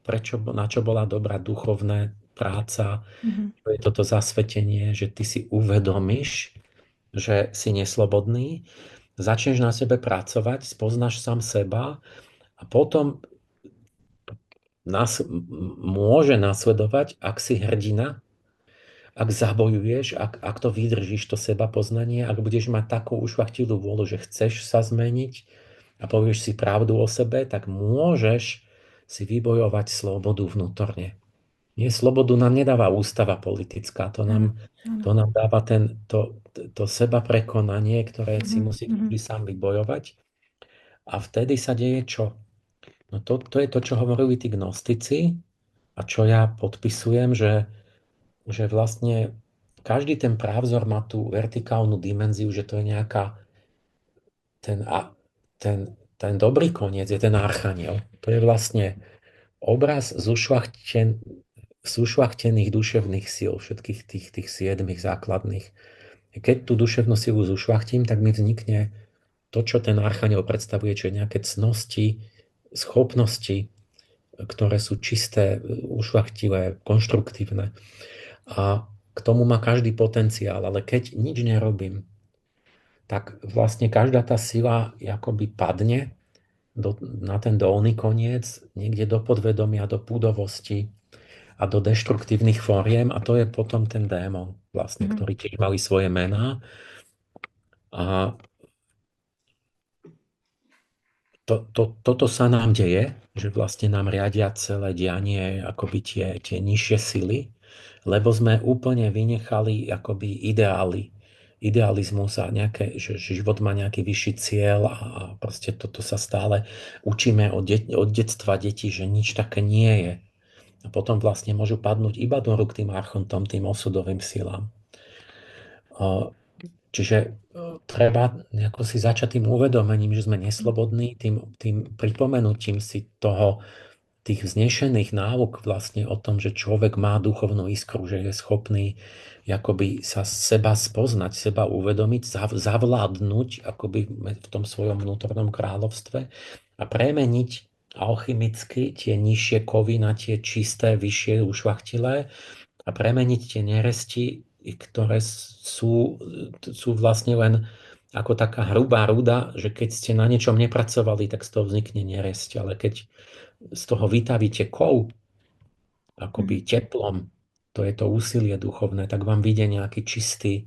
na čo bola dobrá duchovná práca, čo je toto zasvetenie, že ty si uvedomíš, že si neslobodný, začneš na sebe pracovať, spoznáš sám seba a potom môže nasledovať, ak si hrdina, ak zabojuješ, ak to vydržíš, to seba poznanie, ak budeš mať takú ušľachtilú vôľu, že chceš sa zmeniť a povieš si pravdu o sebe, tak môžeš si vybojovať slobodu vnútorne. Nie, slobodu nám nedáva ústava politická, to Ano, nám, ano. to nám dáva to seba prekonanie, ktoré si Mhm, musí každý mhm, sám vybojovať. A vtedy sa deje čo? No to je to, čo hovorili tí gnostici a čo ja podpisujem, že vlastne každý ten právzor má tú vertikálnu dimenziu, že to je nejaká, ten, ten dobrý koniec je ten archaniel. To je vlastne obraz zušľachtených duševných síl, všetkých tých siedmých základných. Keď tú duševnú silu zušľachtím, tak mi vznikne to, čo ten archaniel predstavuje, čo je nejaké cnosti, schopnosti, ktoré sú čisté, ušľachtilé, konštruktívne. A k tomu má každý potenciál, ale keď nič nerobím, tak vlastne každá tá sila akoby padne na ten dolný koniec, niekde do podvedomia, do púdovosti a do deštruktívnych fóriem a to je potom ten démon, vlastne, mhm, ktorý tiež mali svoje mená. A toto sa nám deje, že vlastne nám riadia celé dianie akoby tie nižšie sily, lebo sme úplne vynechali akoby idealizmus a nejaké, že život má nejaký vyšší cieľ a proste toto sa stále učíme od detstva detí, že nič také nie je. A potom vlastne môžu padnúť iba do rúk tým archontom, tým osudovým silám. Čiže treba nejako si začať tým uvedomením, že sme neslobodní, tým pripomenutím si tých vznešených náuk vlastne o tom, že človek má duchovnú iskru, že je schopný akoby sa seba spoznať, seba uvedomiť, zavládnuť akoby v tom svojom vnútornom kráľovstve a premeniť alchymicky tie nižšie kovy na tie čisté, vyššie, ušľachtilé a premeniť tie neresti, ktoré sú vlastne len ako taká hrubá ruda, že keď ste na niečom nepracovali, tak z toho vznikne neresť. Ale keď z toho vytavíte kov, mhm, akoby teplom, to je to úsilie duchovné, tak vám vyjde nejaký čistý,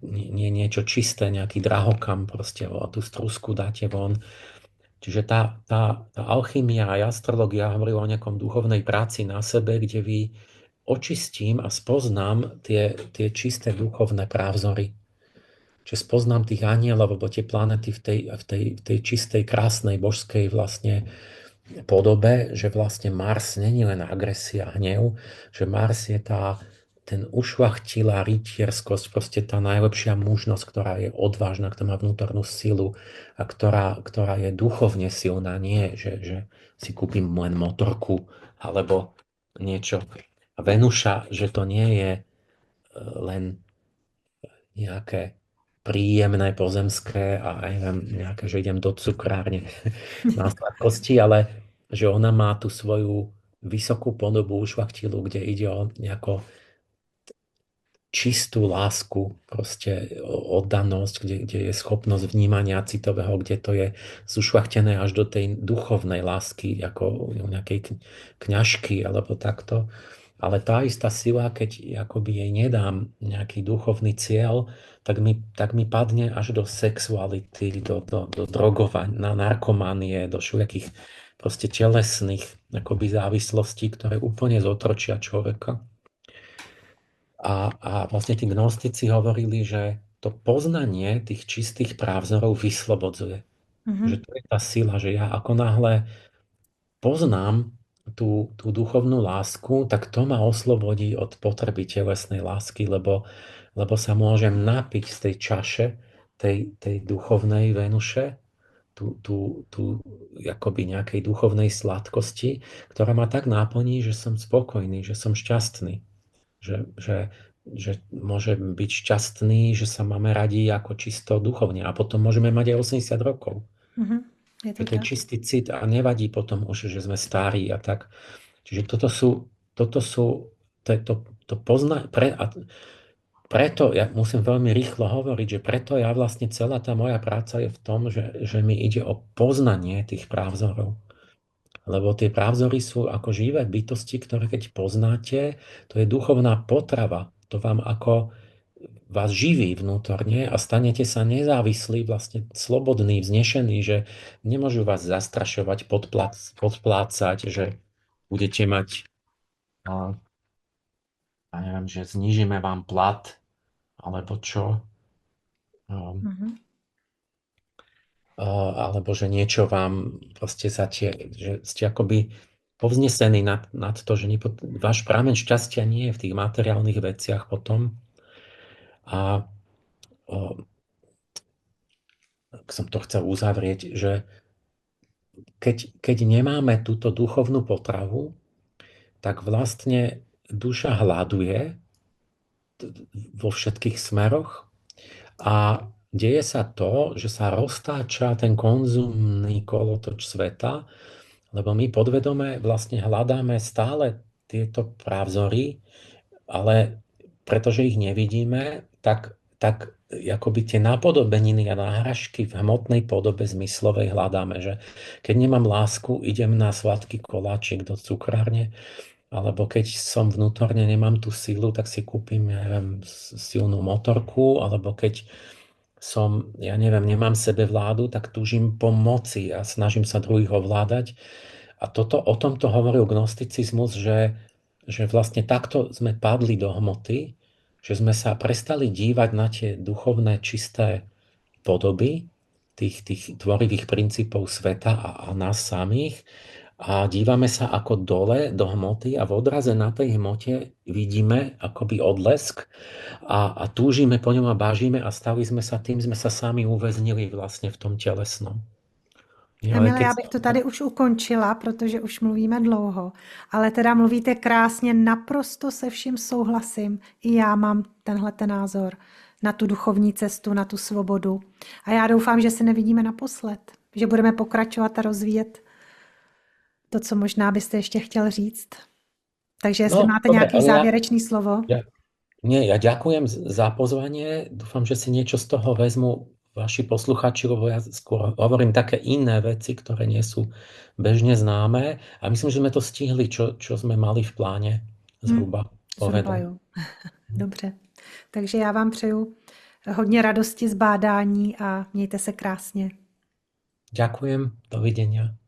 niečo čisté, nejaký drahokam, proste o tú strusku dáte von. Čiže tá alchymia a astrológia hovorí o nejakom duchovnej práci na sebe, kde očistím a spoznám tie čisté duchovné právzory. Čiže spoznám tých anielov, alebo tie planety v tej čistej, krásnej, božskej vlastne podobe, že vlastne Mars není len agresia a hnev, že Mars je ten ušľachtilá rytierskosť, proste tá najlepšia mužnosť, ktorá je odvážna, ktorá má vnútornú silu a ktorá je duchovne silná, nie, že si kúpim len motorku alebo niečo. A Venuša, že to nie je len nejaké príjemné pozemské a aj neviem, nejaké, že idem do cukrárne na sladkosti, ale že ona má tú svoju vysokú podobu ušľachtilú, kde ide o nejako čistú lásku, proste oddanosť, kde je schopnosť vnímania citového, kde to je zušľachtené až do tej duchovnej lásky, ako u nejakej kňažky alebo takto. Ale tá istá sila, keď akoby jej nedám nejaký duchovný cieľ, tak mi padne až do sexuality, do drogovania, na narkománie, do všelijakých proste telesných akoby závislostí, ktoré úplne zotročia človeka. A vlastne tí gnostici hovorili, že to poznanie tých čistých právzorov vyslobodzuje. Že mhm, to je tá sila, že ja ako náhle poznám tú duchovnú lásku, tak to ma oslobodí od potreby telesnej lásky, lebo sa môžem napiť z tej čaše, tej duchovnej Venuše, tú akoby nejakej duchovnej sladkosti, ktorá ma tak náplní, že som spokojný, že som šťastný. Že môžem byť šťastný, že sa máme radi ako čisto duchovne. A potom môžeme mať aj 80 rokov. mhm. Je Že to to je tak. čistý cit a nevadí potom už, že sme starí a tak. Čiže toto sú to a preto ja musím veľmi rýchlo hovoriť, že preto ja vlastne celá tá moja práca je v tom, že mi ide o poznanie tých právzorov. Lebo tie právzory sú ako živé bytosti, ktoré keď poznáte, to je duchovná potrava. To vám ako vás živí vnútorne a stanete sa nezávislí, vlastne slobodní, vznešení, že nemôžu vás zastrašovať, podplácať, že budete mať, a, ja neviem, že znížime vám plat, alebo čo, Mhm. alebo že niečo vám proste že ste akoby povznesení nad to, že váš prameň šťastia nie je v tých materiálnych veciach potom. A som to chcel uzavrieť, že keď nemáme túto duchovnú potravu, tak vlastne duša hľaduje vo všetkých smeroch a deje sa to, že sa roztáča ten konzumný kolotoč sveta, lebo my podvedome vlastne hľadáme stále tieto právzory, ale pretože ich nevidíme, tak akoby tie napodobeniny a náhražky v hmotnej podobe zmyslovej hľadáme, že keď nemám lásku, idem na sladký koláčik do cukrárne, alebo keď som vnútorne, nemám tú sílu, tak si kúpim, ja neviem, silnú motorku, alebo keď ja neviem, nemám sebevládu, tak túžim po moci a snažím sa druhých ovládať. A o tomto hovoril gnosticizmus, že vlastne takto sme padli do hmoty, že sme sa prestali dívať na tie duchovné čisté podoby tých tvorivých princípov sveta a nás samých a dívame sa ako dole do hmoty a v odraze na tej hmote vidíme akoby odlesk a túžime po ňom a bážime a stali sme sa sami uväznili vlastne v tom telesnom. Ale Emile, já bych to tady už ukončila, protože už mluvíme dlouho, ale teda mluvíte krásně, naprosto se vším souhlasím. I já mám tenhle názor na tu duchovní cestu, na tu svobodu. A já doufám, že se nevidíme naposled, že budeme pokračovat a rozvíjet to, co možná byste ještě chtěl říct. Takže jestli máte dobre, nějaký závěrečný slovo. Ja ďakujem za pozvanie. Dúfam, že si niečo z toho vezmu vaši posluchači, lebo ja skôr hovorím také iné veci, ktoré nie sú bežne známe. A myslím, že sme to stihli, čo sme mali v pláne zhruba Zhruba povedať. jo. Dobře. Takže já vám přeju hodně radosti z bádání a mějte se krásně. Ďakujem. Dovidenia.